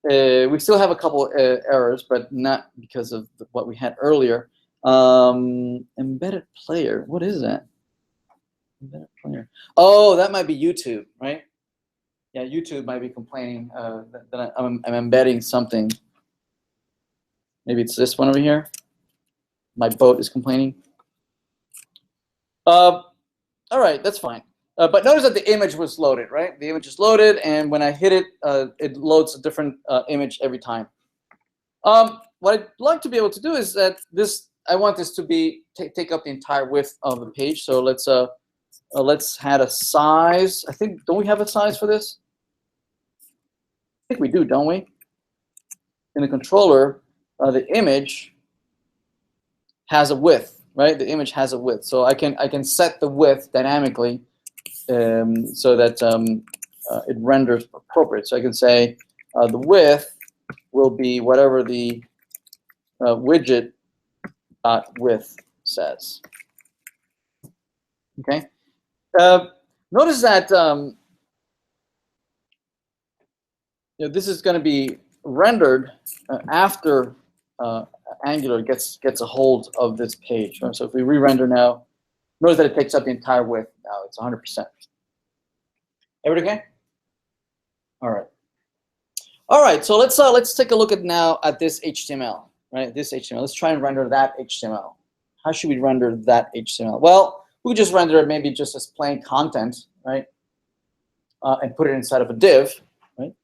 we still have a couple errors, but not because of what we had earlier. Embedded player. What is that? Embedded player. Oh, that might be YouTube, right? Yeah, YouTube might be complaining that I'm embedding something. Maybe it's this one over here. My boat is complaining. All right, that's fine. But notice that the image was loaded, right? The image is loaded, and when I hit it, it loads a different image every time. What I'd like to be able to do is that I want this to be take up the entire width of the page. So let's add a size. I think, don't we have a size for this? I think we do, don't we? In the controller, the image has a width, right? The image has a width, so I can set the width dynamically so that it renders appropriate. So I can say the width will be whatever the widget width says. Okay. Notice that this is going to be rendered after Angular gets a hold of this page. Right? So if we re-render now, notice that it takes up the entire width. Now it's 100%. Everything okay? All right. All right. So let's take a look at this HTML. Right. This HTML. Let's try and render that HTML. How should we render that HTML? Well, we could just render it maybe just as plain content, right? And put it inside of a div, right?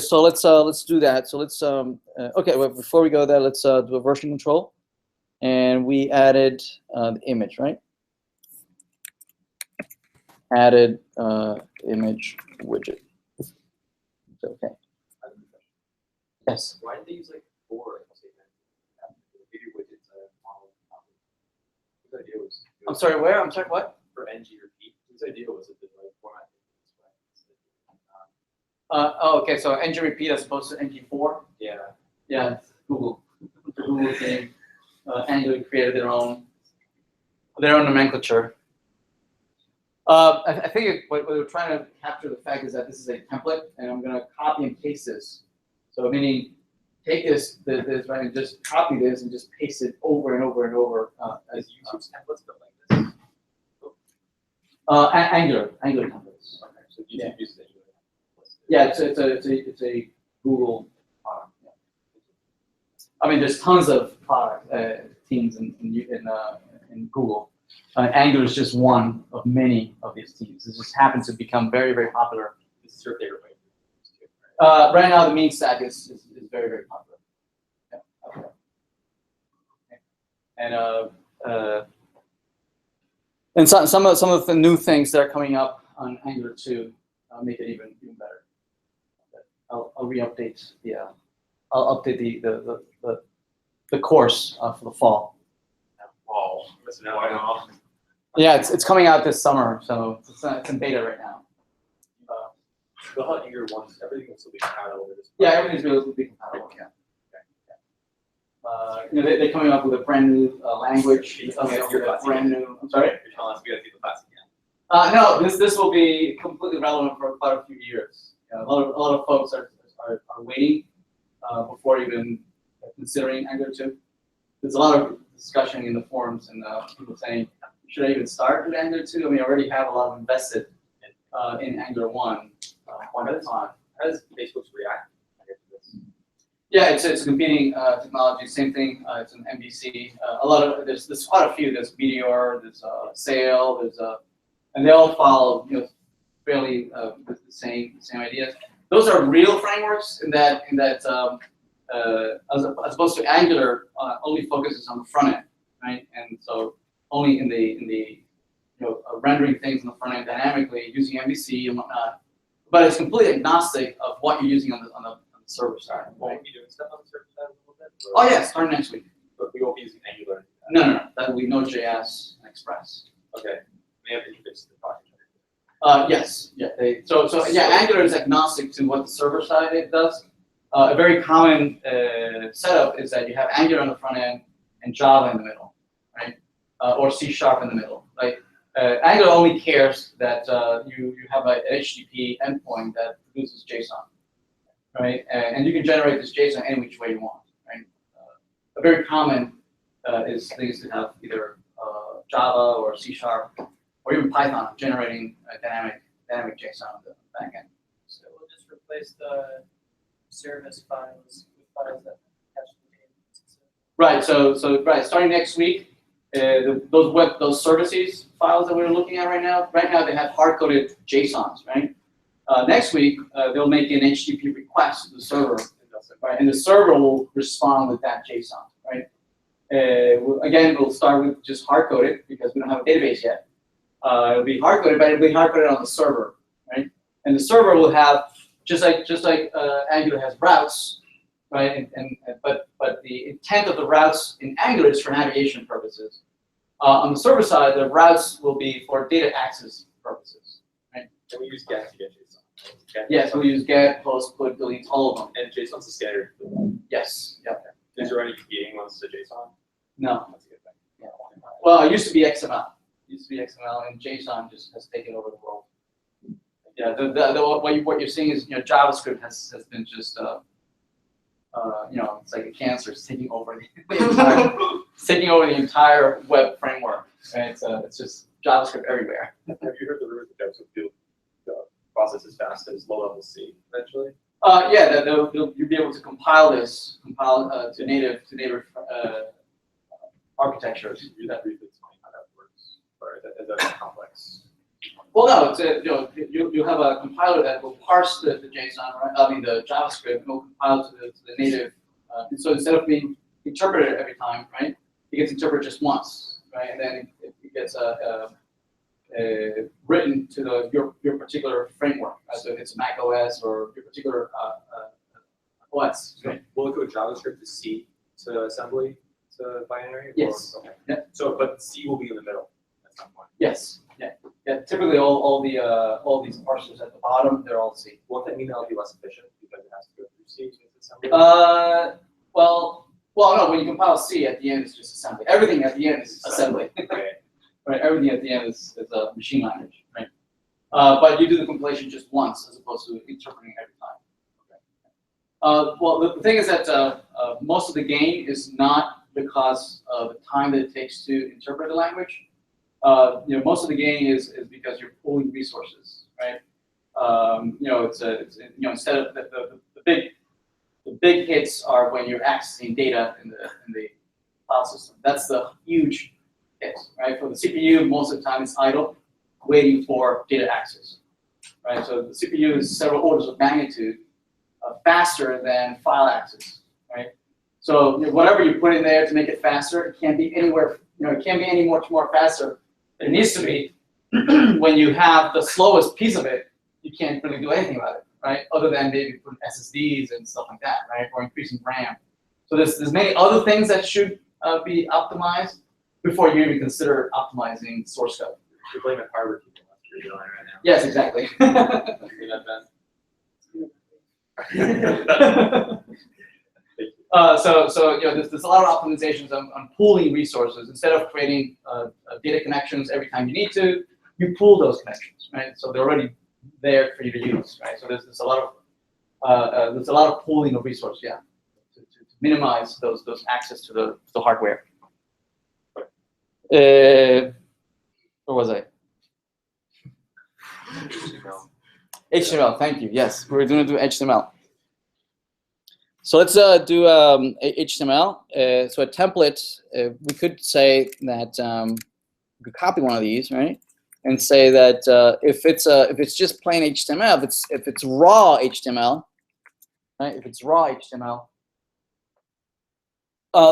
So let's do that. So let's okay. Well, before we go there, let's do a version control, and we added the image, right? Added image widget. Okay. Yes. Why did they use like 4 video widgets model? Whose idea was? I'm sorry. Where? I'm sorry. What? For ng repeat. Whose idea was it to like format Oh, okay. So ng repeat as opposed to ng4. Yeah. Yeah. It's Google. The Google thing. Angular created their own nomenclature. I think what we're trying to capture the fact is that this is a template, and I'm going to copy and paste this. So meaning, take this right, and just copy this and just paste it over and over and over. As you use templates built like this. Angular templates. Okay, so YouTube uses Angular. Yeah, it's a Google product. Yeah. I mean, there's tons of product teams in Google. Angular is just one of many of these teams. It just happens to become very, very popular. This is your favorite way. Right now, the mean stack is very, very popular. Yeah. Okay. And some of the new things that are coming up on Angular 2 make it even better. I'll re-update I'll update the course for the fall. Oh, listen, why not? Yeah, it's coming out this summer, so it's in beta right now. They'll have Angular 1, everything will still be compatible with this. Yeah, everything's going to be compatible. Yeah. They're coming up with a brand new language. Brand new. I'm sorry. You're telling us we got to do the class again. No, this will be completely relevant for quite a few years. A lot of folks are waiting before even considering Angular 2. There's a lot of discussion in the forums and people saying, should I even start with Angular 2? I mean, I already have a lot of invested in Angular 1 one at a time. How does Facebook's React connect to this? Yeah, it's a competing technology. Same thing. It's an MVC. There's quite a few. There's Meteor. There's Sail. And they all follow fairly with the same ideas. Those are real frameworks in that as opposed to Angular only focuses on the front end, right? And so only in the rendering things in the front end dynamically using MVC and whatnot. But it's completely agnostic of what you're using on the server side. Will we be doing stuff on the server side a little bit? Oh yeah, starting next week. But we won't be using Angular. No. That will be Node.js and Express. Okay. May have interface to the project. Yes. Yeah. So Angular is agnostic to what the server side it does. A very common setup is that you have Angular on the front end and Java in the middle, right? Or C# in the middle, right? Angular only cares that you have an HTTP endpoint that produces JSON, right? And you can generate this JSON any which way you want, right? A very common is things to have either Java or C# or even Python generating dynamic JSON on the back end. So we'll just replace the service files with files that have Right. So starting next week, those services files that we're looking at right now they have hard-coded JSONs, right? Next week they'll make an HTTP request to the server, right? And the server will respond with that JSON, right? Again, we'll start with just hard-coded because we don't have a database yet. It'll be hard-coded, but it'll be hard-coded on the server, right? And the server will have just like Angular has routes, right? But the intent of the routes in Angular is for navigation purposes. On the server side, the routes will be for data access purposes, right? Can we use get to get JSON? Right? Yes, we'll use get, post, put, delete, all of them. And JSON's a standard. Yes. Yep. Is there any competing ones to JSON? No. That's a good thing. Yeah. Well, it used to be XML. And JSON just has taken over the world. Yeah. What you're seeing is JavaScript has been just it's like a cancer. It's taking over the entire web framework. Right? It's just JavaScript everywhere. Have you heard the rumor that JavaScript will process as fast as low-level C eventually? Yeah, you'll be able to compile to native architectures. Could you briefly explain how that works? Or is that complex? Well, no, it's you have a compiler that will parse the JSON, right? I mean the JavaScript, and will compile to the native. And so instead of being interpreted every time, right, it gets interpreted just once, right, and then it gets written to your particular framework. Right? So if it's Mac OS or your particular OS. Right? Will it go JavaScript to C to assembly to binary? Yes. Or, okay. Yeah. So, but C will be in the middle at some point. Yes. Yeah. Yeah. Typically, all these parsers at the bottom, they're all C. Won't that mean that'll be less efficient because it has to go through C to assembly? Well, no. When you compile C, at the end it's just assembly. Everything at the end is assembly. Okay. Right. Everything at the end is a machine language. Right. But you do the compilation just once as opposed to interpreting every time. Okay. Well, the thing is that most of the gain is not because of the time that it takes to interpret the language. Most of the gain is because you're pooling resources, right? Instead of the big hits are when you're accessing data in the file system. That's the huge hit, right? For the CPU, most of the time it's idle, waiting for data access, right? So the CPU is several orders of magnitude faster than file access, right? So whatever you put in there to make it faster, it can't be anywhere. It can't be any much more faster. It needs to be when you have the slowest piece of it, you can't really do anything about it, right? Other than maybe put SSDs and stuff like that, right? Or increasing RAM. So there's many other things that should be optimized before you even consider optimizing source code. You're blaming hardware people. You're doing right now. Yes, exactly. See that, Ben? There's a lot of optimizations on pooling resources. Instead of creating data connections every time you need to, you pool those connections, right? So they're already there for you to use, right? So there's a lot of pooling of resources, yeah, to minimize those access to the hardware. Where was I? HTML. Thank you. Yes, we're going to do HTML. So let's do HTML. So a template, we could say that we could copy one of these, right? And say that if it's just plain HTML, if it's raw HTML, right? If it's raw HTML,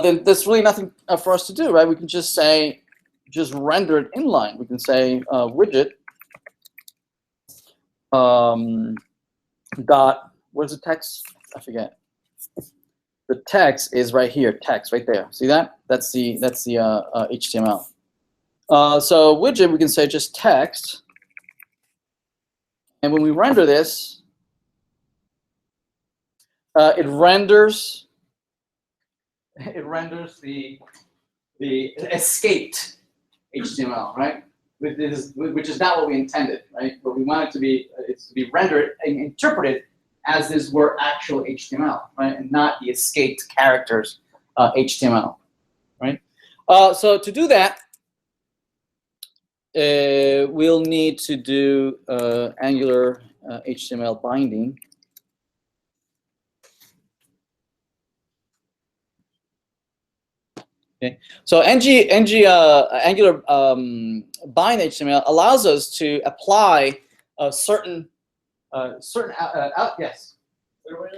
then there's really nothing for us to do, right? We can just say, just render it inline. We can say widget dot. Where's the text? I forget. The text is right here. Text right there. See that? That's the HTML. So widget, we can say just text, and when we render this, it renders the escaped HTML, right? Which is not what we intended, right? What we want it to be, it's to be rendered and interpreted as this were actual HTML, right? And not the escaped characters HTML, right? So to do that, we'll need to do Angular HTML binding. Okay, so Angular bind HTML allows us to apply a certain yes. Is there a way to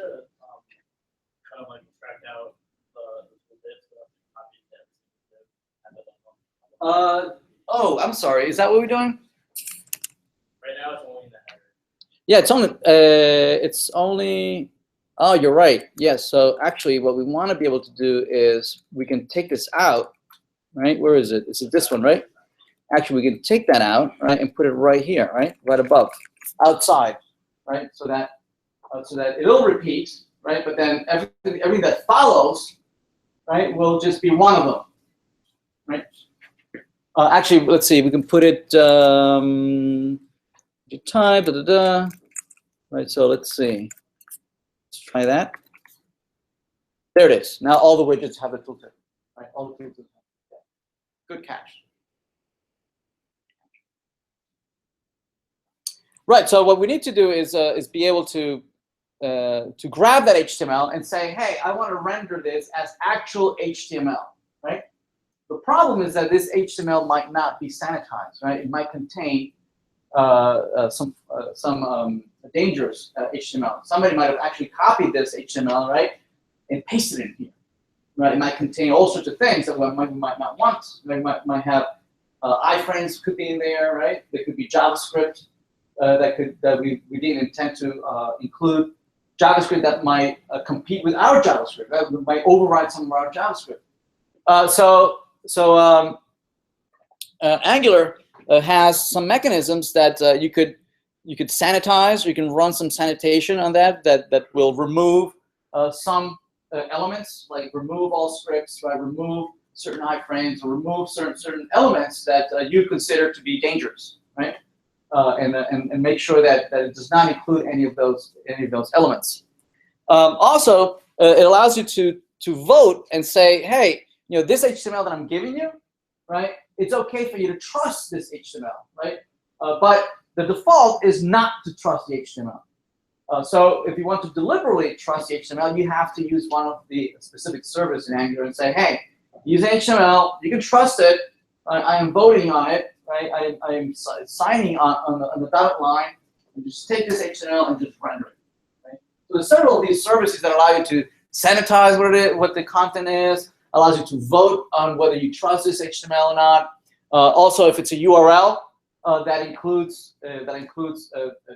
kind of like track out the bits that have been copied? Oh, I'm sorry. Is that what we're doing? Right now, it's only in the header. Yeah, it's only. Oh, you're right. Yes. So actually, what we want to be able to do is we can take this out, right? Where is it? Is it this one, right? Actually, we can take that out, right, and put it right here, right, right above, outside, right, so that it'll repeat, right, but then everything that follows, right, will just be one of them, right. Actually, let's see. We can put it type right. So let's see. Let's try that. There it is. Now all the widgets have the tooltip, right? All the tooltips. Good catch. Right. So what we need to do is be able to grab that HTML and say, hey, I want to render this as actual HTML, right? The problem is that this HTML might not be sanitized, right? It might contain some dangerous HTML. Somebody might have actually copied this HTML, right, and pasted it in here, right? It might contain all sorts of things that we might not want. We might have iframes could be in there, right? There could be JavaScript that we didn't intend to include. JavaScript that might compete with our JavaScript, that might override some of our JavaScript. So Angular has some mechanisms that you could sanitize. You can run some sanitation on that will remove some elements, like remove all scripts, right? Remove certain iframes, or remove certain elements that you consider to be dangerous, right? And make sure that it does not include any of those elements. Also, it allows you to vote and say, hey, this HTML that I'm giving you, right? It's okay for you to trust this HTML, right? But the default is not to trust the HTML. So if you want to deliberately trust the HTML, you have to use one of the specific servers in Angular and say, hey, use HTML. You can trust it. I am voting on it. Right? I am signing on the dotted line, and just take this HTML and just render it. Right? So there's several of these services that allow you to sanitize what the content is, allows you to vote on whether you trust this HTML or not. Also, if it's a URL that includes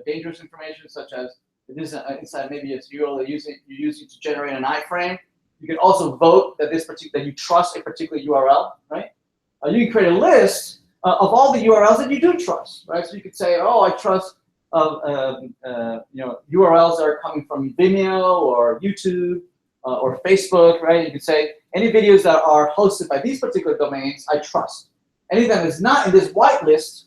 dangerous information, such as inside maybe it's URL you're using to generate an iframe, you can also vote that that you trust a particular URL. Right? You can create a list of all the URLs that you do trust, right? So you could say, oh, I trust URLs that are coming from Vimeo or YouTube or Facebook, right? You could say any videos that are hosted by these particular domains, I trust. Anything that is not in this whitelist,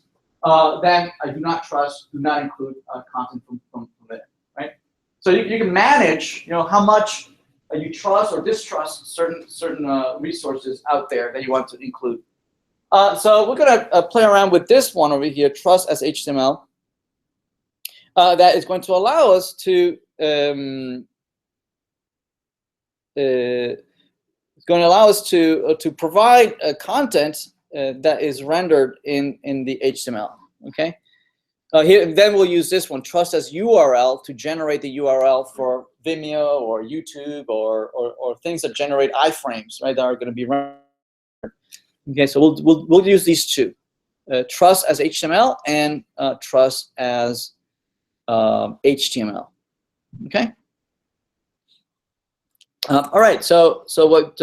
then I do not trust, do not include content from there, right? So you can manage, how much you trust or distrust certain resources out there that you want to include. So we're going to play around with this one over here, trust as HTML. That is going to allow us to provide content that is rendered in the HTML. Okay. Then we'll use this one, trust as URL, to generate the URL for Vimeo or YouTube or things that generate iframes, right? That are going to be rendered. Okay, so we'll use these two, trust as HTML and trust as HTML. Okay. All right. So what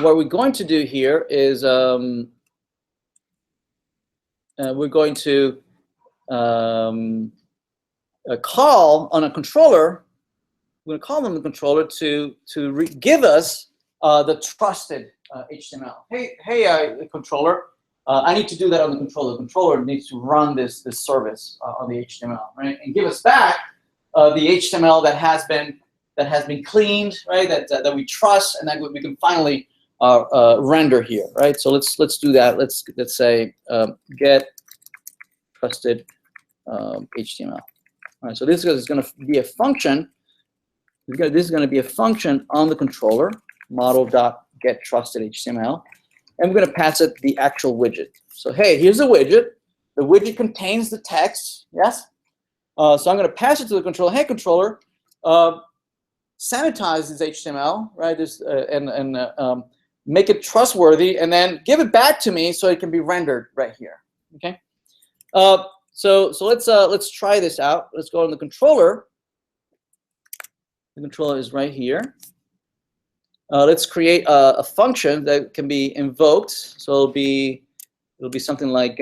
we're going to do here is we're going to call on a controller. We're going to call on the controller to give us the trusted HTML. Hey, controller, I need to do that on the controller. The controller needs to run this service on the HTML, right, and give us back the HTML that has been cleaned, right, that we trust, and that we can finally render here, right. So let's do that. Let's say get trusted HTML. All right. So this is going to be a function. This is going to be a function on the controller. model.getTrustedHTML, and we're going to pass it the actual widget. So hey, here's the widget. The widget contains the text. Yes. So I'm going to pass it to the controller. Hey, controller, sanitize this HTML, right? This make it trustworthy, and then give it back to me so it can be rendered right here. Okay. So let's try this out. Let's go on the controller. The controller is right here. Let's create a function that can be invoked. So it'll be something like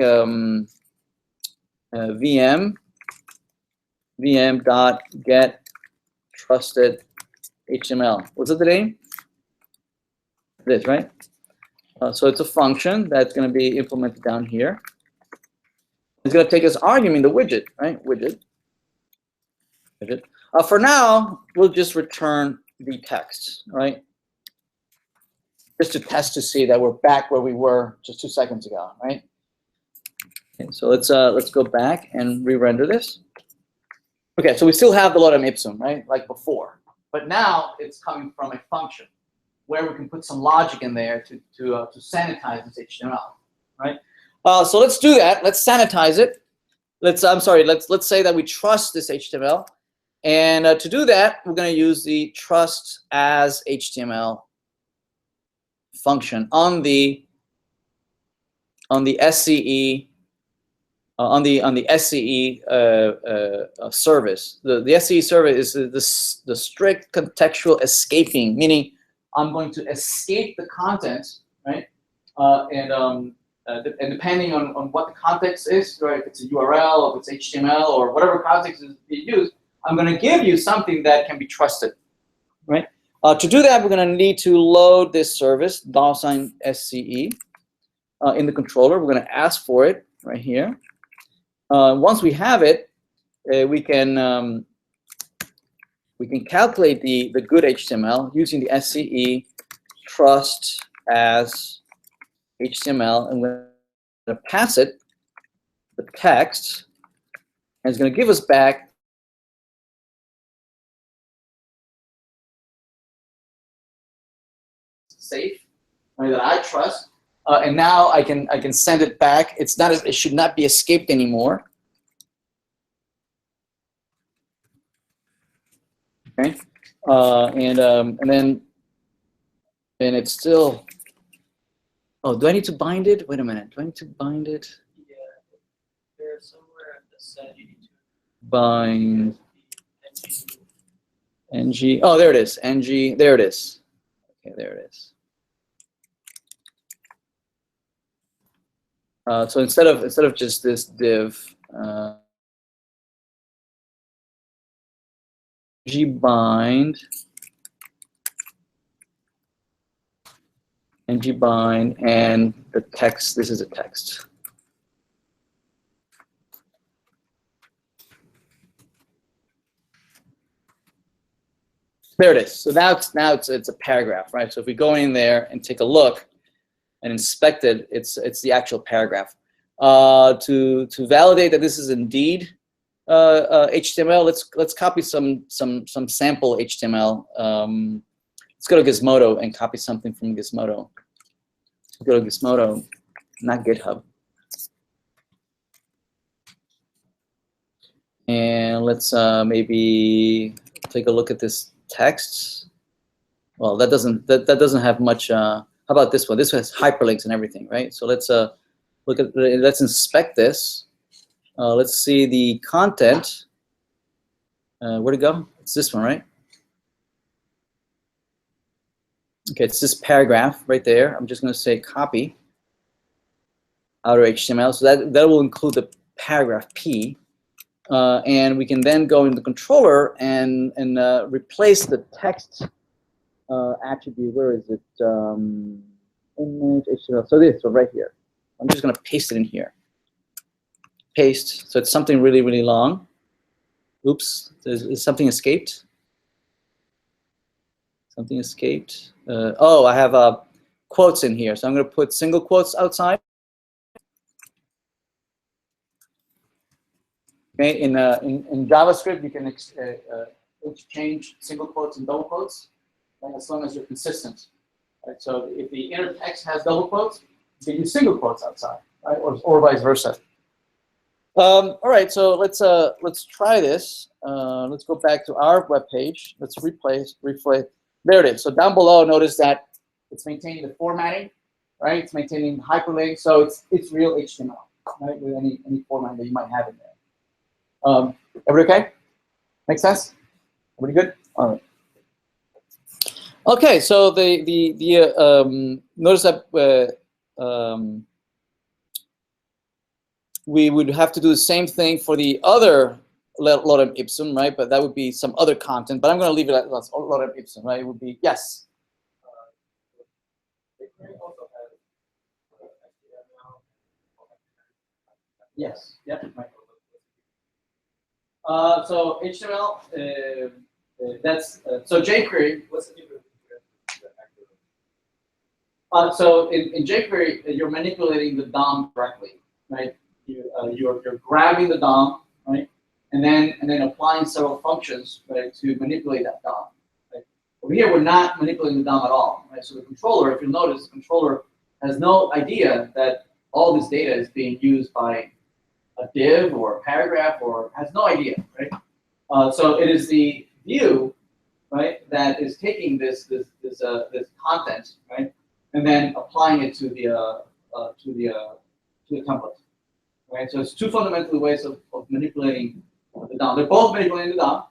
vm.getTrustedHTML. What's it the name? This, right? So it's a function that's going to be implemented down here. It's going to take as argument the widget, right? Widget. For now, we'll just return the text, right? Just to test to see that we're back where we were just 2 seconds ago, right? Okay, so let's go back and re-render this. Okay, so we still have the lorem ipsum, right? Like before, but now it's coming from a function where we can put some logic in there to sanitize this HTML, right? So let's do that. Let's sanitize it. Let's say that we trust this HTML, and to do that, we're going to use the trust as HTML function on the SCE service. The SCE service is the strict contextual escaping, meaning I'm going to escape the content, right? And depending on what the context is, right? If it's a URL, or if it's HTML, or whatever context is being used, I'm going to give you something that can be trusted, right? To do that, we're going to need to load this service $SCE in the controller. We're going to ask for it right here. Once we have it, we can calculate the good HTML using the SCE trust as HTML, and we're going to pass it the text, and it's going to give us back safe, right, that I trust, and now I can send it back. It should not be escaped anymore. Okay, and it's still. Oh, do I need to bind it? Wait a minute. Do I need to bind it? Yeah, there's somewhere at the set you need to Bind ng. Oh, there it is. Ng. There it is. Okay, there it is. So instead of just this div, ngbind and the text. This is a text. There it is. So now it's a paragraph, right? So if we go in there and take a look and inspect it, it's the actual paragraph. To validate that this is indeed HTML, let's copy some sample HTML. Let's go to Gizmodo and copy something from Gizmodo. Go to Gizmodo, not GitHub. And let's maybe take a look at this text. Well, that doesn't have much. How about this one? This one has hyperlinks and everything, right? So let's let's inspect this. Let's see the content. Where'd it go? It's this one, right? Okay, it's this paragraph right there. I'm just going to say copy outer HTML. So that will include the paragraph P. And we can then go into the controller and replace the text attribute. Where is it? Image HTML. So this, so right here. I'm just going to paste it in here. Paste. So it's something really, really long. Oops, is something escaped? Something escaped. Oh, I have quotes in here. So I'm going to put single quotes outside. Okay, in JavaScript, you can exchange single quotes and double quotes, right, as long as you're consistent. Right? So if the inner text has double quotes, you can use single quotes outside, right? Or vice versa. All right, so let's try this. Let's go back to our web page. Let's replay. There it is. So down below, notice that it's maintaining the formatting, right? It's maintaining hyperlink, so it's real HTML, right? With any format that you might have in there. Everybody okay? Make sense? Everybody good? All right. Okay, so notice that we would have to do the same thing for the other lorem ipsum, right? But that would be some other content. But I'm going to leave it at lorem ipsum, right? It would be yes. Yes. Yep. Right. So HTML. That's so jQuery. What's the difference? So in jQuery, you're manipulating the DOM directly, right? You're grabbing the DOM, right, and then applying several functions, right, to manipulate that DOM. Right? Over here, we're not manipulating the DOM at all, right? So the controller, if you'll notice, the controller has no idea that all this data is being used by a div or a paragraph, or has no idea, right? So it is the view, right, that is taking this content, right, and then applying it to the template. Right, so it's two fundamental ways of manipulating the DOM. They're both manipulating the DOM.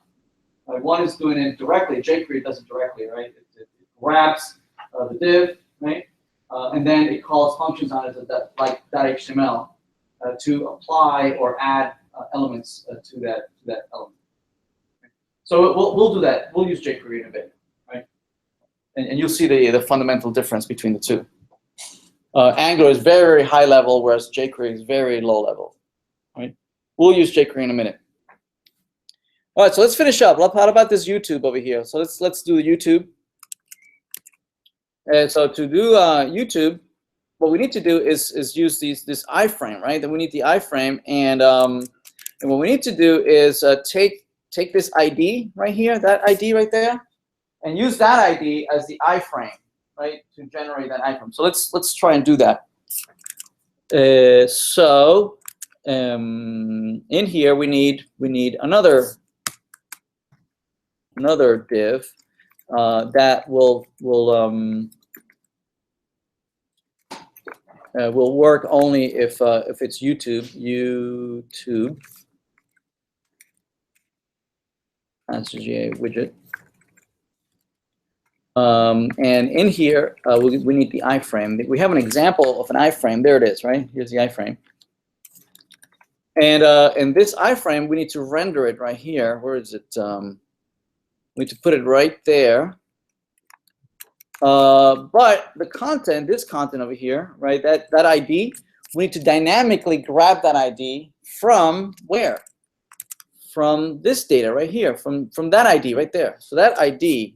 One is doing it directly. jQuery does it directly, right? It grabs the div, right, and then it calls functions on it like .html to apply or add elements to that element. So we'll do that. We'll use jQuery in a bit, right? And you'll see the fundamental difference between the two. Angular is very, very high level, whereas jQuery is very low level. Right? We'll use jQuery in a minute. All right, so let's finish up. How about this YouTube over here? So let's do YouTube. And so to do YouTube, what we need to do is use this iframe, right? Then we need the iframe, and what we need to do is take this ID right here, that ID right there, and use that ID as the iframe, right, to generate that iframe. So let's try and do that. In here we need another div that will work only if it's YouTube that's a GA widget. And in here, we need the iframe. We have an example of an iframe. There it is, right? Here's the iframe. And in this iframe, we need to render it right here. Where is it? We need to put it right there. But the content, this content over here, right? That ID, we need to dynamically grab that ID from where? From this data right here, from that ID right there. So that ID.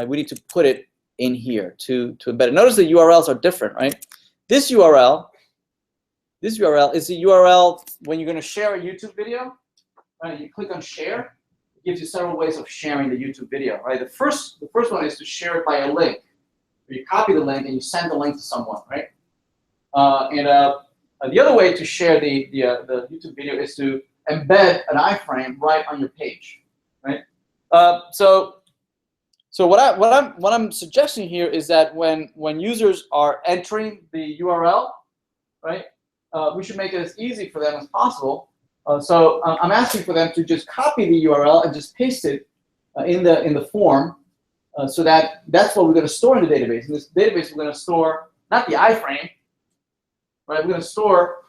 We need to put it in here to embed it. Notice the URLs are different, right? This URL is the URL when you're going to share a YouTube video. Right? You click on share. It gives you several ways of sharing the YouTube video. Right? The first one is to share it by a link. Where you copy the link and you send the link to someone, right? The other way to share the YouTube video is to embed an iframe right on your page, right? So what I'm suggesting here is that when users are entering the URL, right, we should make it as easy for them as possible. So I'm asking for them to just copy the URL and just paste it in the form, so that's what we're going to store in the database. In this database, we're going to store not the iframe, right? We're going to store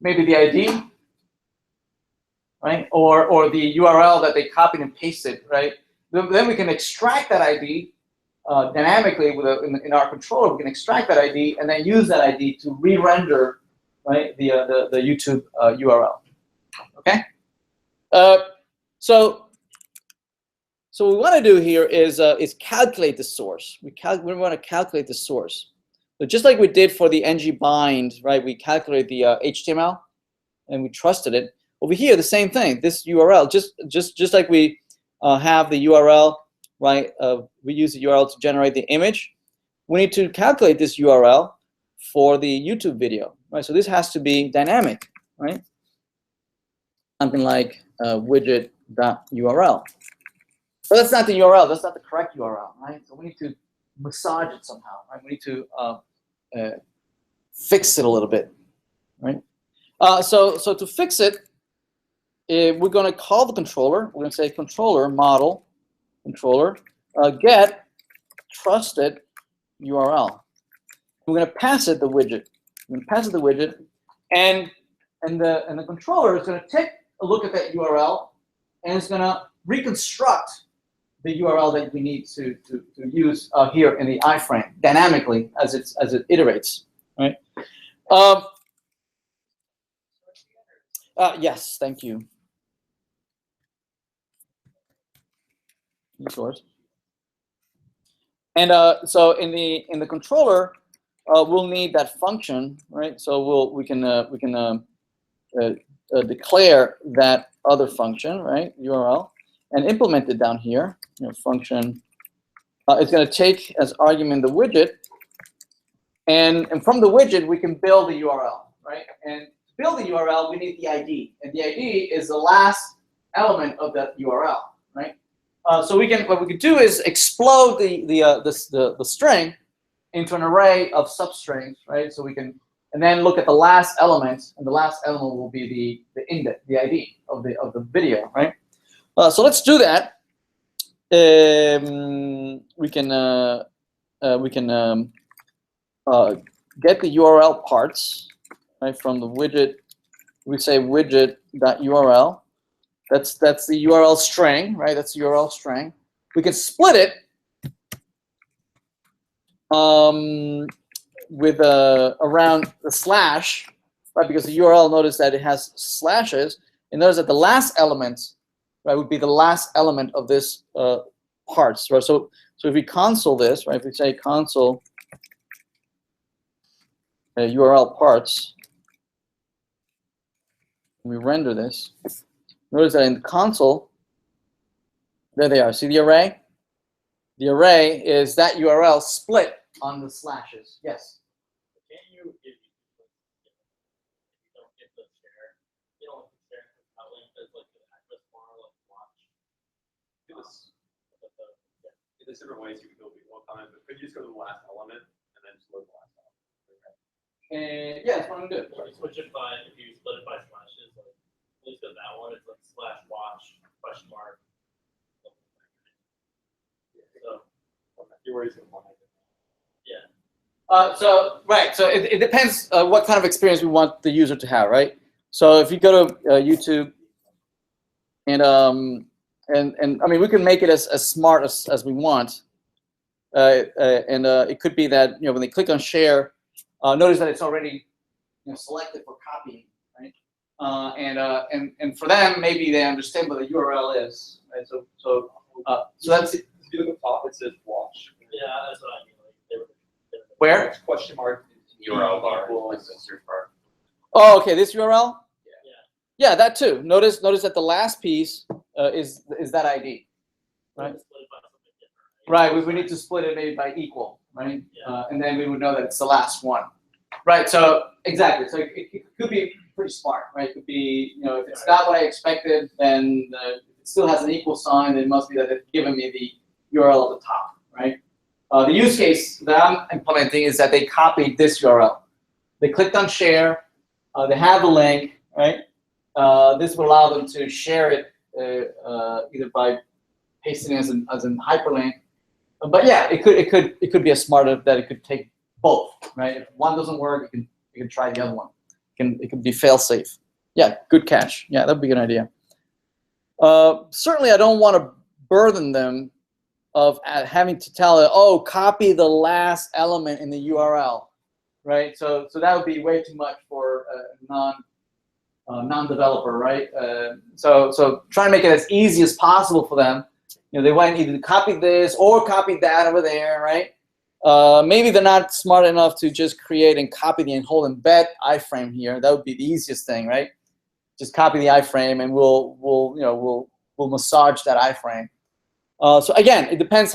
maybe the ID, right, or the URL that they copied and pasted, right? Then we can extract that ID dynamically in our controller. We can extract that ID and then use that ID to re-render, right, the YouTube URL. Okay. So what we want to do here is calculate the source. We want to calculate the source. So just like we did for the ngbind, right? We calculate the HTML and we trusted it. Over here, the same thing. This URL, just like we have the URL right? We use the URL to generate the image. We need to calculate this URL for the YouTube video, right? So this has to be dynamic, right? Something like widget.url. But that's not the URL. That's not the correct URL, right? So we need to massage it somehow, right? We need to fix it a little bit, right? So to fix it, we're going to call the controller. We're going to say controller model controller get trusted URL. We're going to pass it the widget. We're going to pass it the widget, and the controller is going to take a look at that URL, and it's going to reconstruct the URL that we need to use here in the iframe dynamically as it iterates, right? Yes, thank you. Source. And so in the controller, we'll need that function, right? So we can declare that other function, right? URL, and implement it down here. You know, function. It's going to take as argument the widget, and from the widget we can build the URL, right? And to build the URL, we need the ID, and the ID is the last element of that URL, right? So what we can do is explode the string into an array of substrings, right? So we can, and then look at the last element, and the last element will be the index, the ID of the video, right? So let's do that. We can get the URL parts, right, from the widget. We say widget.url. That's the URL string, right? That's the URL string. We can split it with around the slash, right? Because the URL, notice that it has slashes, and notice that the last element, right, would be the last element of this parts, right? So if we console this, right? If we say console URL parts, we render this. Notice that in the console, there they are. See the array? The array is that URL split on the slashes. Yes. Can you, if you don't get the share, you don't share the link as like an address bar, like watch. Do this. There's different ways you can build it one time, but could you just go to the last element and then just load the last element? Yeah, that's what I'm doing. Or you switch it by, if you split it by slashes, like at least on that one, it's like slash watch question mark. So You're worried about one. yeah. So it depends what kind of experience we want the user to have, right? So if you go to YouTube, and I mean, we can make it as smart as we want, and it could be that, you know, when they click on share, notice that it's already, you know, selected for copying, right? And for them, maybe they understand what the URL is, right? So that's If you look at the top, it says watch. Yeah, that's what I mean. Like they were where? Question mark URL bar, equals- like the search bar. Oh, okay, this URL. Yeah. Yeah, that too. Notice that the last piece is that ID, right? Split it by something different, Right. We need to split it maybe by equal, right? Yeah. And then we would know that it's the last one, right? So exactly. So it could be pretty smart, right? It could be, you know, if it's not what I expected, then it still has an equal sign. It must be that it's given me the URL at the top, right? The use case that I'm implementing is that they copied this URL. They clicked on share. They have the link, right? This will allow them to share it either by pasting it as an hyperlink. But yeah, it could be a smarter that it could take both, right? If one doesn't work, you can try the other one. It can be fail safe. Yeah, good catch. Yeah, that'd be a good idea. Certainly, I don't want to burden them of having to tell it, oh, copy the last element in the URL, right? So that would be way too much for a non-developer, right? So try to make it as easy as possible for them. You know, they want either to copy this or copy that over there, right? Maybe they're not smart enough to just create and copy the whole embed iframe here. That would be the easiest thing, right? Just copy the iframe, and we'll massage that iframe. So again, it depends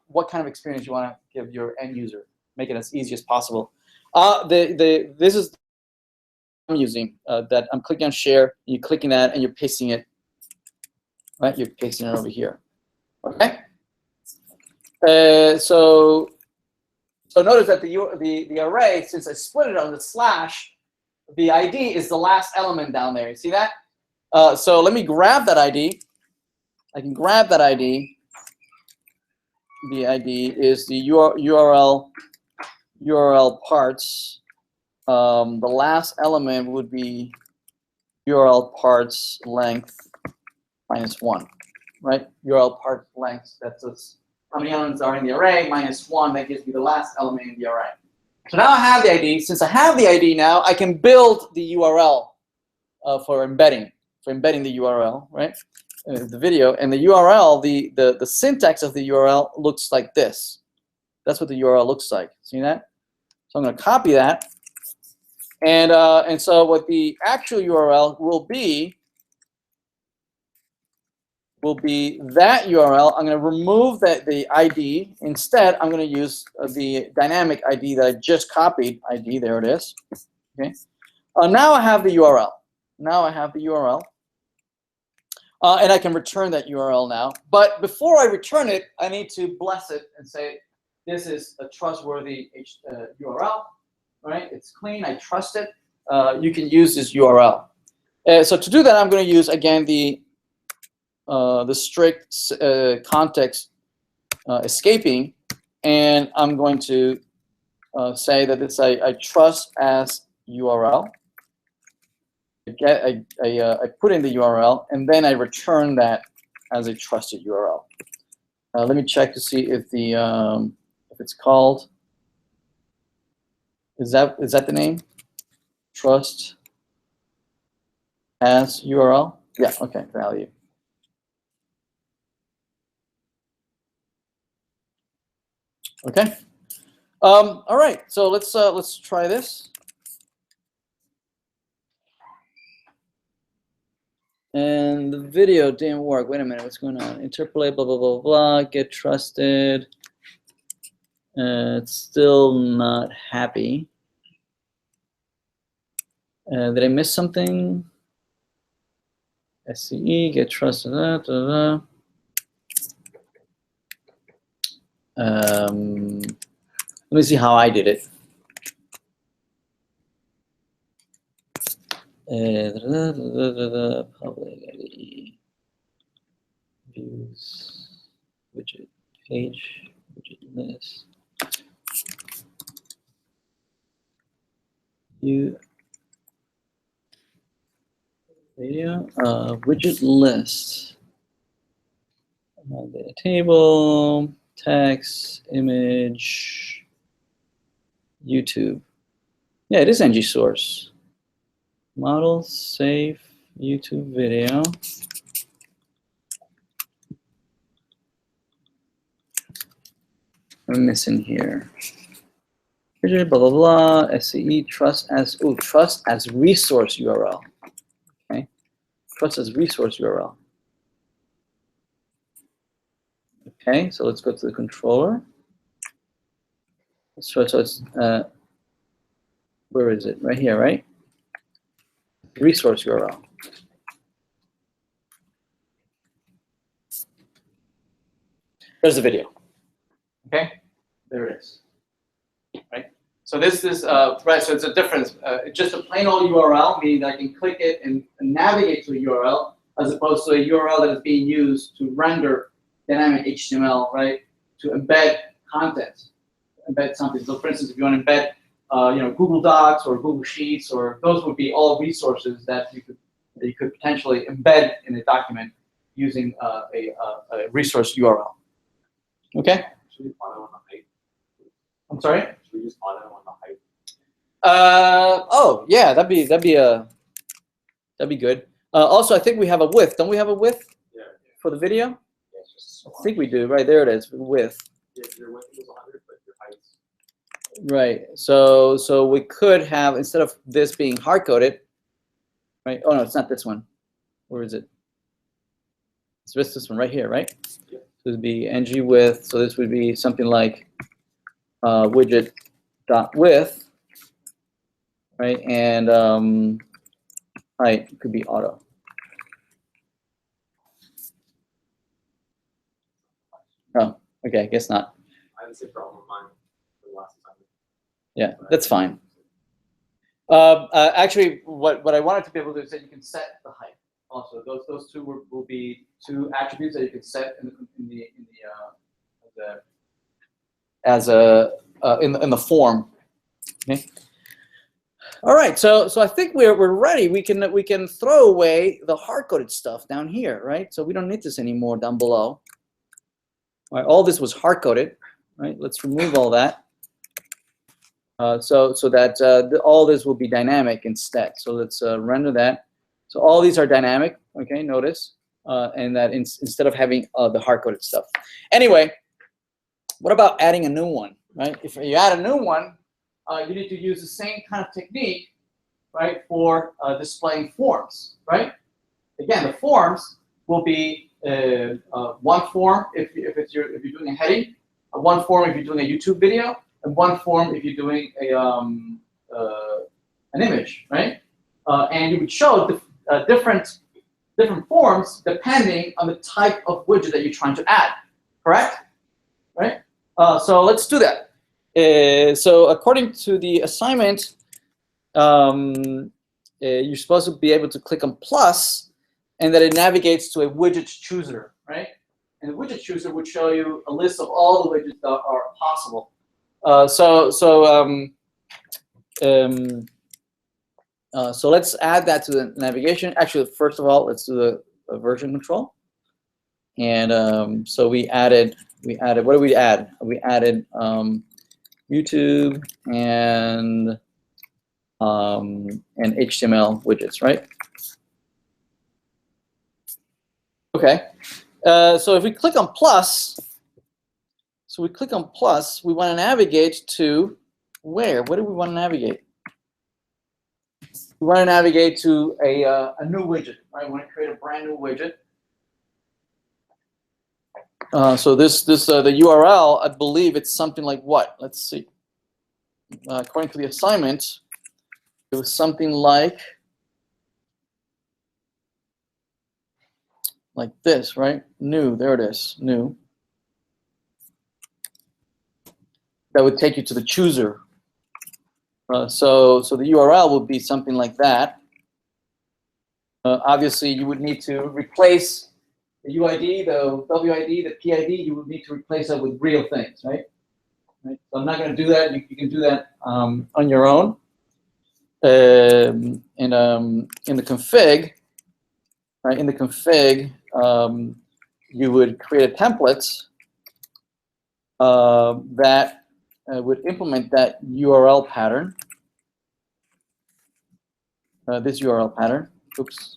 what kind of experience you want to give your end user. Make it as easy as possible. This is I'm using that I'm clicking on share. You're clicking that and you're pasting it. Right, you're pasting it over here. Okay. So notice that the array, since I split it on the slash, the ID is the last element down there. You see that? So let me grab that ID. I can grab that ID. The ID is the URL parts. The last element would be URL parts length -1, right? URL parts length, that's how many elements are in the array, -1, that gives me the last element in the array. So now I have the ID. Since I have the ID now, I can build the URL for embedding the URL, right? The video, and the URL, the syntax of the URL looks like this. That's what the URL looks like. See that? So I'm going to copy that, and so what the actual URL will be that URL. I'm going to remove the ID. Instead, I'm going to use the dynamic ID that I just copied. ID, there it is. Okay. Now I have the URL. Now I have the URL. And I can return that URL now. But before I return it, I need to bless it and say, this is a trustworthy URL, right? It's clean. I trust it. You can use this URL. So to do that, I'm going to use, again, the strict context escaping. And I'm going to say that it's I trust as URL. I put in the URL, and then I return that as a trusted URL. Let me check to see if if it's called. Is that the name? Trust as URL. Yeah. Okay. Value. Okay. All right. So let's try this. And the video didn't work. Wait a minute, what's going on? Interpolate, blah, blah, blah, blah, get trusted. It's still not happy. Did I miss something? SCE, get trusted, let me see how I did it. Public ID, views, widget, page, widget list. Video, widget list. Data table, text, image, YouTube. Yeah, it is ng source. Model, save, YouTube video. I'm missing here. Blah blah blah. SCE trust as resource URL. Okay, trust as resource URL. Okay, so let's go to the controller. So it's where is it? Right here, right? Resource URL. There's the video. Okay, there it is. Right. So this is right. So it's a difference. It's just a plain old URL, meaning that I can click it and navigate to a URL, as opposed to a URL that is being used to render dynamic HTML, right? To embed content, embed something. So, for instance, if you want to embed, Google Docs or Google Sheets, or those would be all resources that you could potentially embed in a document using a resource URL. Okay. Should we plot it on the height? I'm sorry. Should we just plot it on the height? Oh yeah, that'd be good. Also, I think we have a width. Don't we have a width? Yeah. For the video? Yeah, it's just I think we do. Right there it is. Width. Yeah, your width is 100, but your height's. Right. So we could have, instead of this being hard coded, right? Oh no, it's not this one. Where is it? It's this one right here, right? Yep. this would be ng width. So this would be something like widget dot width, right? And height could be auto. Oh, okay, I guess not. I had the same problem with mine for the last time. Yeah, that's fine. Actually, what I wanted to be able to do is that you can set the height. Also, those two will be two attributes that you can set in the form. Okay. All right, so I think we're ready. We can throw away the hard-coded stuff down here, right? So we don't need this anymore down below. All right, all this was hard-coded, right? Let's remove all that. So that all this will be dynamic instead. So let's render that. So all these are dynamic. Okay, notice, and that instead of having the hard-coded stuff. Anyway, what about adding a new one? Right? If you add a new one, you need to use the same kind of technique, right, for displaying forms. Right? Again, the forms will be one form if you're doing a heading, one form if you're doing a YouTube video, and one form if you're doing an image, right? And you would show different forms depending on the type of widget that you're trying to add, correct? Right? So let's do that. So according to the assignment, you're supposed to be able to click on plus, and that it navigates to a widget chooser, right? And the widget chooser would show you a list of all the widgets that are possible. So let's add that to the navigation. Actually, first of all, let's do the version control. And so we added. What did we add? We added YouTube and HTML widgets, right? Okay. So if we click on plus, we want to navigate to where? What do we want to navigate? We want to navigate to a new widget, right? We want to create a brand new widget. So the URL, I believe it's something like what? Let's see. According to the assignment, it was something like this, right? New, there it is, new. That would take you to the chooser. So the URL would be something like that. Obviously, you would need to replace the UID, the WID, the PID. You would need to replace that with real things, right? So I'm not going to do that. You can do that on your own. In the config, right? In the config, you would create a template that would implement that URL pattern. This URL pattern. Oops.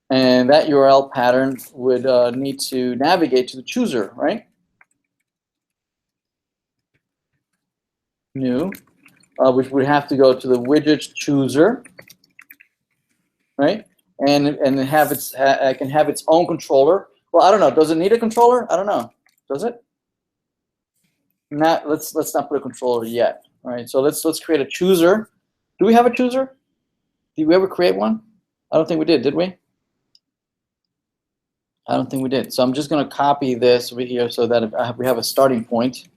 And that URL pattern would need to navigate to the chooser, right? New, which would have to go to the widget chooser, right? And have can have its own controller. Well, I don't know. Does it need a controller? I don't know. Does it? Let's not put a controller yet. All right. So let's create a chooser. Do we have a chooser? Did we ever create one? I don't think we did we? I don't think we did. So I'm just going to copy this over here so that we have a starting point.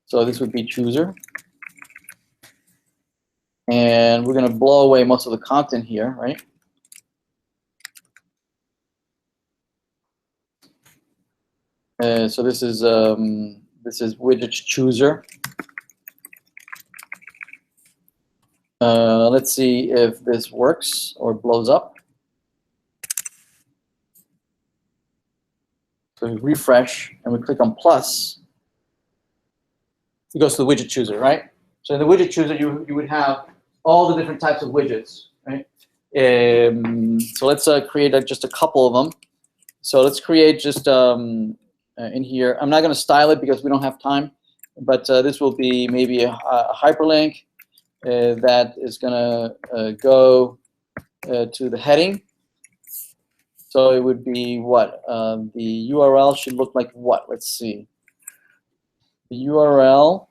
So this would be chooser. And we're going to blow away most of the content here, right? So this is widget chooser. Let's see if this works or blows up. So we refresh and we click on plus. It goes to the widget chooser, right? So in the widget chooser, you would have all the different types of widgets, right? So let's create just a couple of them. So let's create just in here. I'm not going to style it because we don't have time, but this will be maybe a hyperlink that is going to go to the heading. So it would be what? The URL should look like what? Let's see. The URL.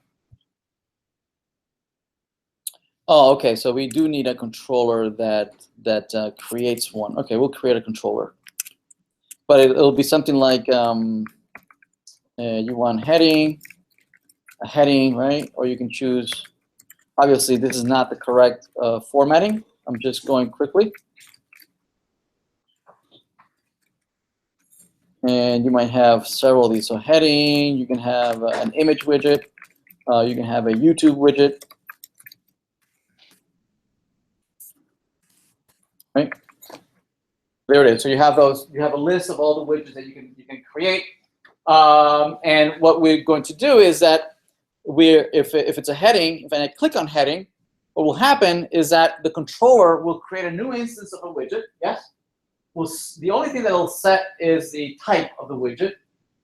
Oh, okay. So we do need a controller that creates one. Okay, we'll create a controller. But it'll be something like you want heading, a heading, right? Or you can choose. Obviously, this is not the correct formatting. I'm just going quickly. And you might have several of these. So heading, you can have an image widget. You can have a YouTube widget. Right? There it is. So you have those. You have a list of all the widgets that you can create. And what we're going to do is that if it's a heading, if I click on heading, what will happen is that the controller will create a new instance of a widget. Yes. The only thing that it'll set is the type of the widget,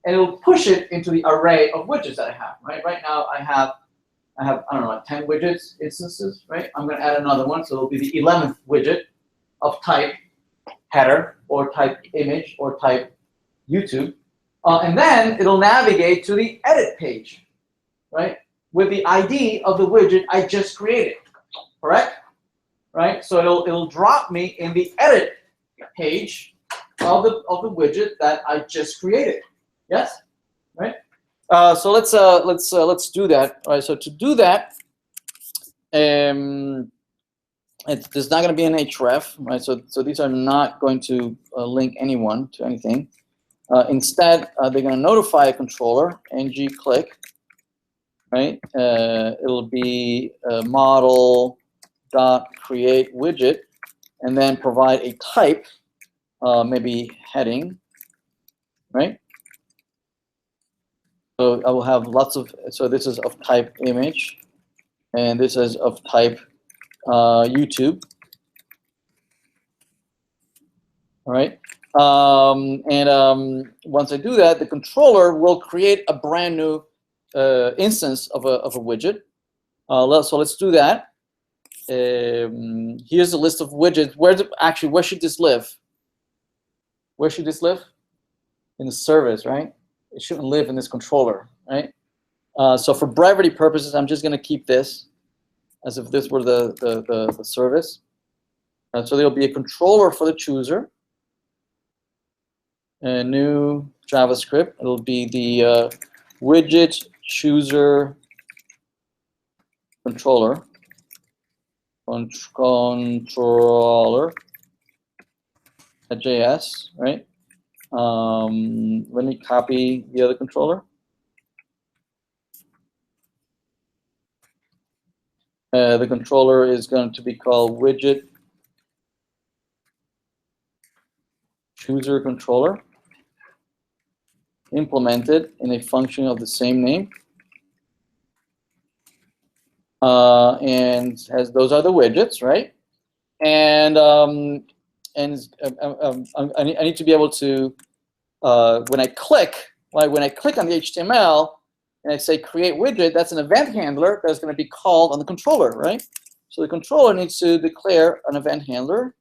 and it'll push it into the array of widgets that I have. Right now I have I don't know, like 10 widgets instances. Right. I'm going to add another one, so it'll be the 11th widget of type header or type image or type YouTube, and then it'll navigate to the edit page, right, with the ID of the widget I just created. Correct. Right. So it'll drop me in the edit page of the widget that I just created. Yes, right. So let's do that. All right. So to do that, there's not going to be an href, right? So these are not going to link anyone to anything. Instead, they're going to notify a controller, ng click, right? It'll be model dot create widget, and then provide a type. Maybe heading, right? So I will have lots of, so this is of type image, and this is of type YouTube. All right. Once I do that, the controller will create a brand new instance of a widget. So let's do that. Here's a list of widgets. Where should this live? Where should this live? In the service, right? It shouldn't live in this controller, right? So for brevity purposes, I'm just going to keep this as if this were the service. So there'll be a controller for the chooser. A new JavaScript. It'll be the widget chooser controller. Controller.js, right? Let me copy the other controller. The controller is going to be called widget chooser controller, implemented in a function of the same name. And those are the widgets, right? And I need to be able to, when I click on the HTML and I say create widget, that's an event handler that's going to be called on the controller, right? So the controller needs to declare an event handler,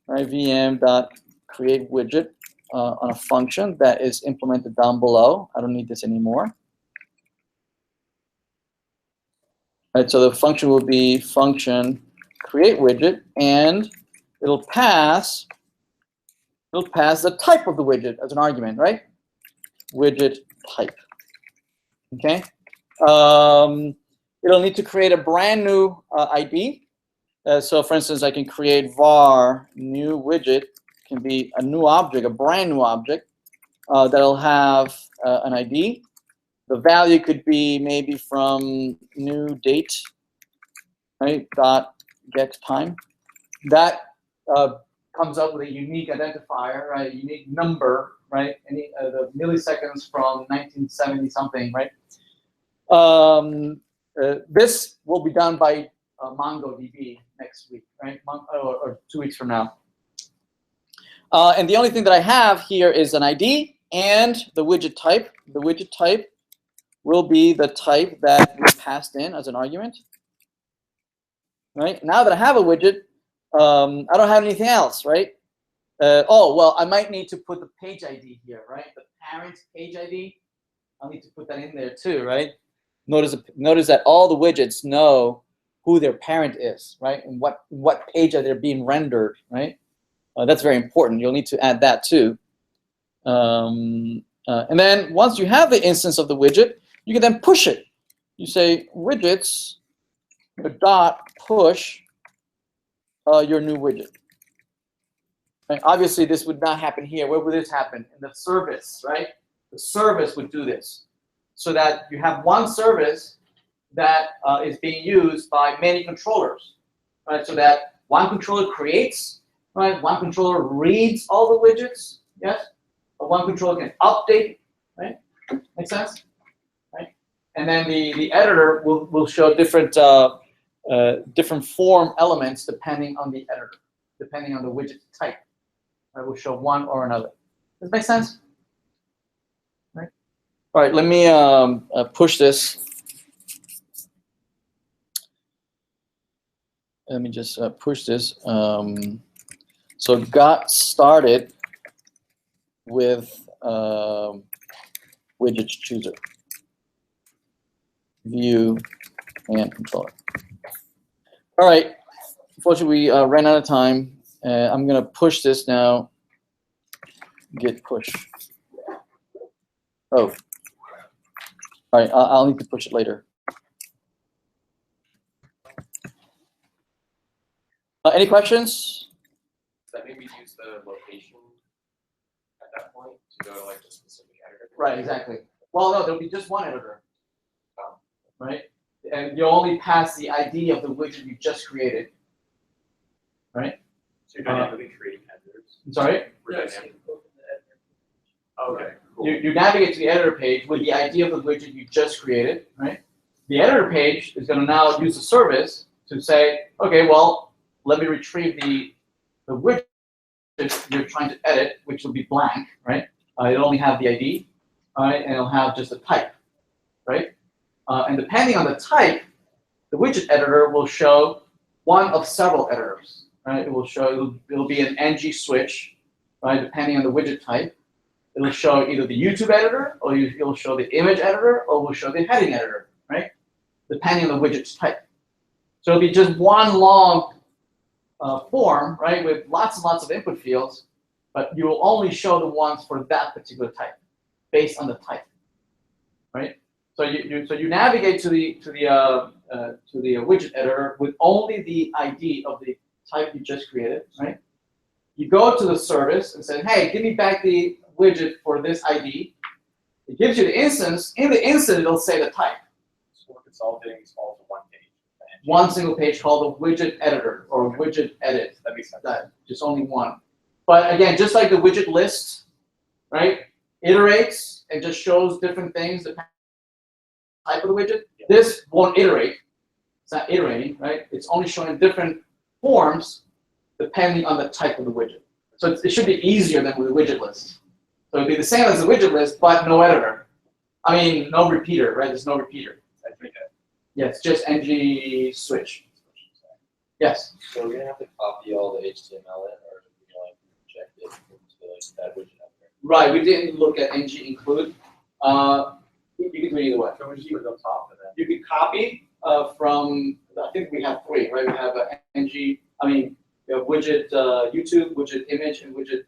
right? VM.create widget on a function that is implemented down below. I don't need this anymore. Right, so the function will be function create widget, and it'll pass the type of the widget as an argument, right? Widget type. Okay. It'll need to create a brand new ID. So for instance, I can create var new widget, can be a new object, a brand new object that'll have an ID. The value could be maybe from new date, right? Dot get time. That comes up with a unique identifier, right? A unique number, right? Any the milliseconds from 1970 something, right? This will be done by MongoDB next week, right? Or 2 weeks from now. And the only thing that I have here is an ID and the widget type. The widget type will be the type that we passed in as an argument. Right? Now that I have a widget, I don't have anything else, right? Oh, well, I might need to put the page ID here, right? The parent page ID. I'll need to put that in there too, right? Notice that all the widgets know who their parent is, right? And what page are they being rendered, right? That's very important. You'll need to add that too. And then once you have the instance of the widget, you can then push it. You say widgets dot push your new widget. Right? Obviously, this would not happen here. Where would this happen? In the service, right? The service would do this, so that you have one service that is being used by many controllers, right? So that one controller creates, right? One controller reads all the widgets, yes? But one controller can update, right? Make sense? Right? And then the editor will show different different form elements depending on the editor, depending on the widget type. I will show one or another. Does that make sense? Right. All right. Let me push this. Let me just push this. So it got started with widgets chooser, view, and controller. All right. Unfortunately, we ran out of time. I'm going to push this now. Git push. Oh. All right. I'll need to push it later. Any questions? Does that maybe use the location at that point to go to like a specific editor? Right, exactly. Well, no, there'll be just one editor, right? And you only pass the ID of the widget you just created, right? So you're dynamically creating editors. I'm sorry? Okay, cool. You navigate to the editor page with the ID of the widget you just created, right? The editor page is going to now use the service to say, okay, well, let me retrieve the widget you're trying to edit, which will be blank, right? It'll only have the ID, right? And it'll have just a type, right? And depending on the type, the widget editor will show one of several editors, right? It will show, it'll be an ng switch, right? Depending on the widget type. It'll show either the YouTube editor, or it'll show the image editor, or will show the heading editor, right? Depending on the widget's type. So it'll be just one long form, right, with lots and lots of input fields, but you will only show the ones for that particular type, based on the type, right? So you navigate to the widget editor with only the ID of the type you just created, right? You go to the service and say, hey, give me back the widget for this ID. It gives you the instance. In the instance, it'll say the type. So we're consolidating these all to one page. One single page called the widget editor or widget edit. That makes sense. Just only one. But again, just like the widget list, right? Iterates and just shows different things depending on the type of the widget. Yeah. This won't iterate. It's not iterating, right? It's only showing different forms depending on the type of the widget. So it should be easier than with the widget list. So it'd be the same as the widget list, but no editor. I mean, no repeater, right? There's no repeater. Yeah, it's just ng switch. Yes? So we're gonna have to copy all the HTML in, or we can like inject it into like that widget out there. Right, we didn't look at ng include. You can do it either way. So we just put it on top of that. You can copy from, I think we have three, right? We have we have widget YouTube, widget image, and widget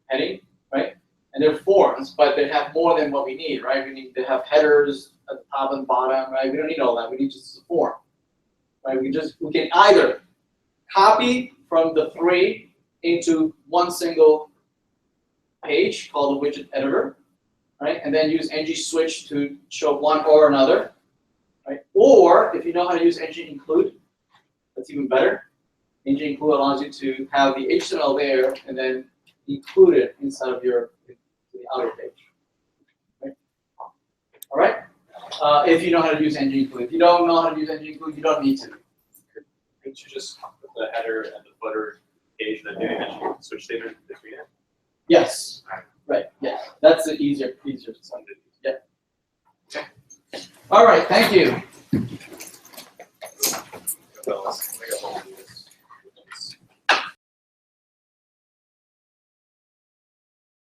heading, right? And they're forms, but they have more than what we need, right? We need to have headers at the top and bottom, right? We don't need all that. We need just a form, right? We can either copy from the three into one single page called the widget editor, right? And then use ng switch to show one or another, right? Or if you know how to use ng include, that's even better. ng include allows you to have the HTML there and then include it inside of the outer page. Right? All right. If you know how to use ng include, if you don't know how to use ng include, you don't need to. Couldn't you just put the header and the footer page and then do the switch statement between it? Yes. Right. Yes. That's the easier. Yeah. Okay. All right. Thank you. Well,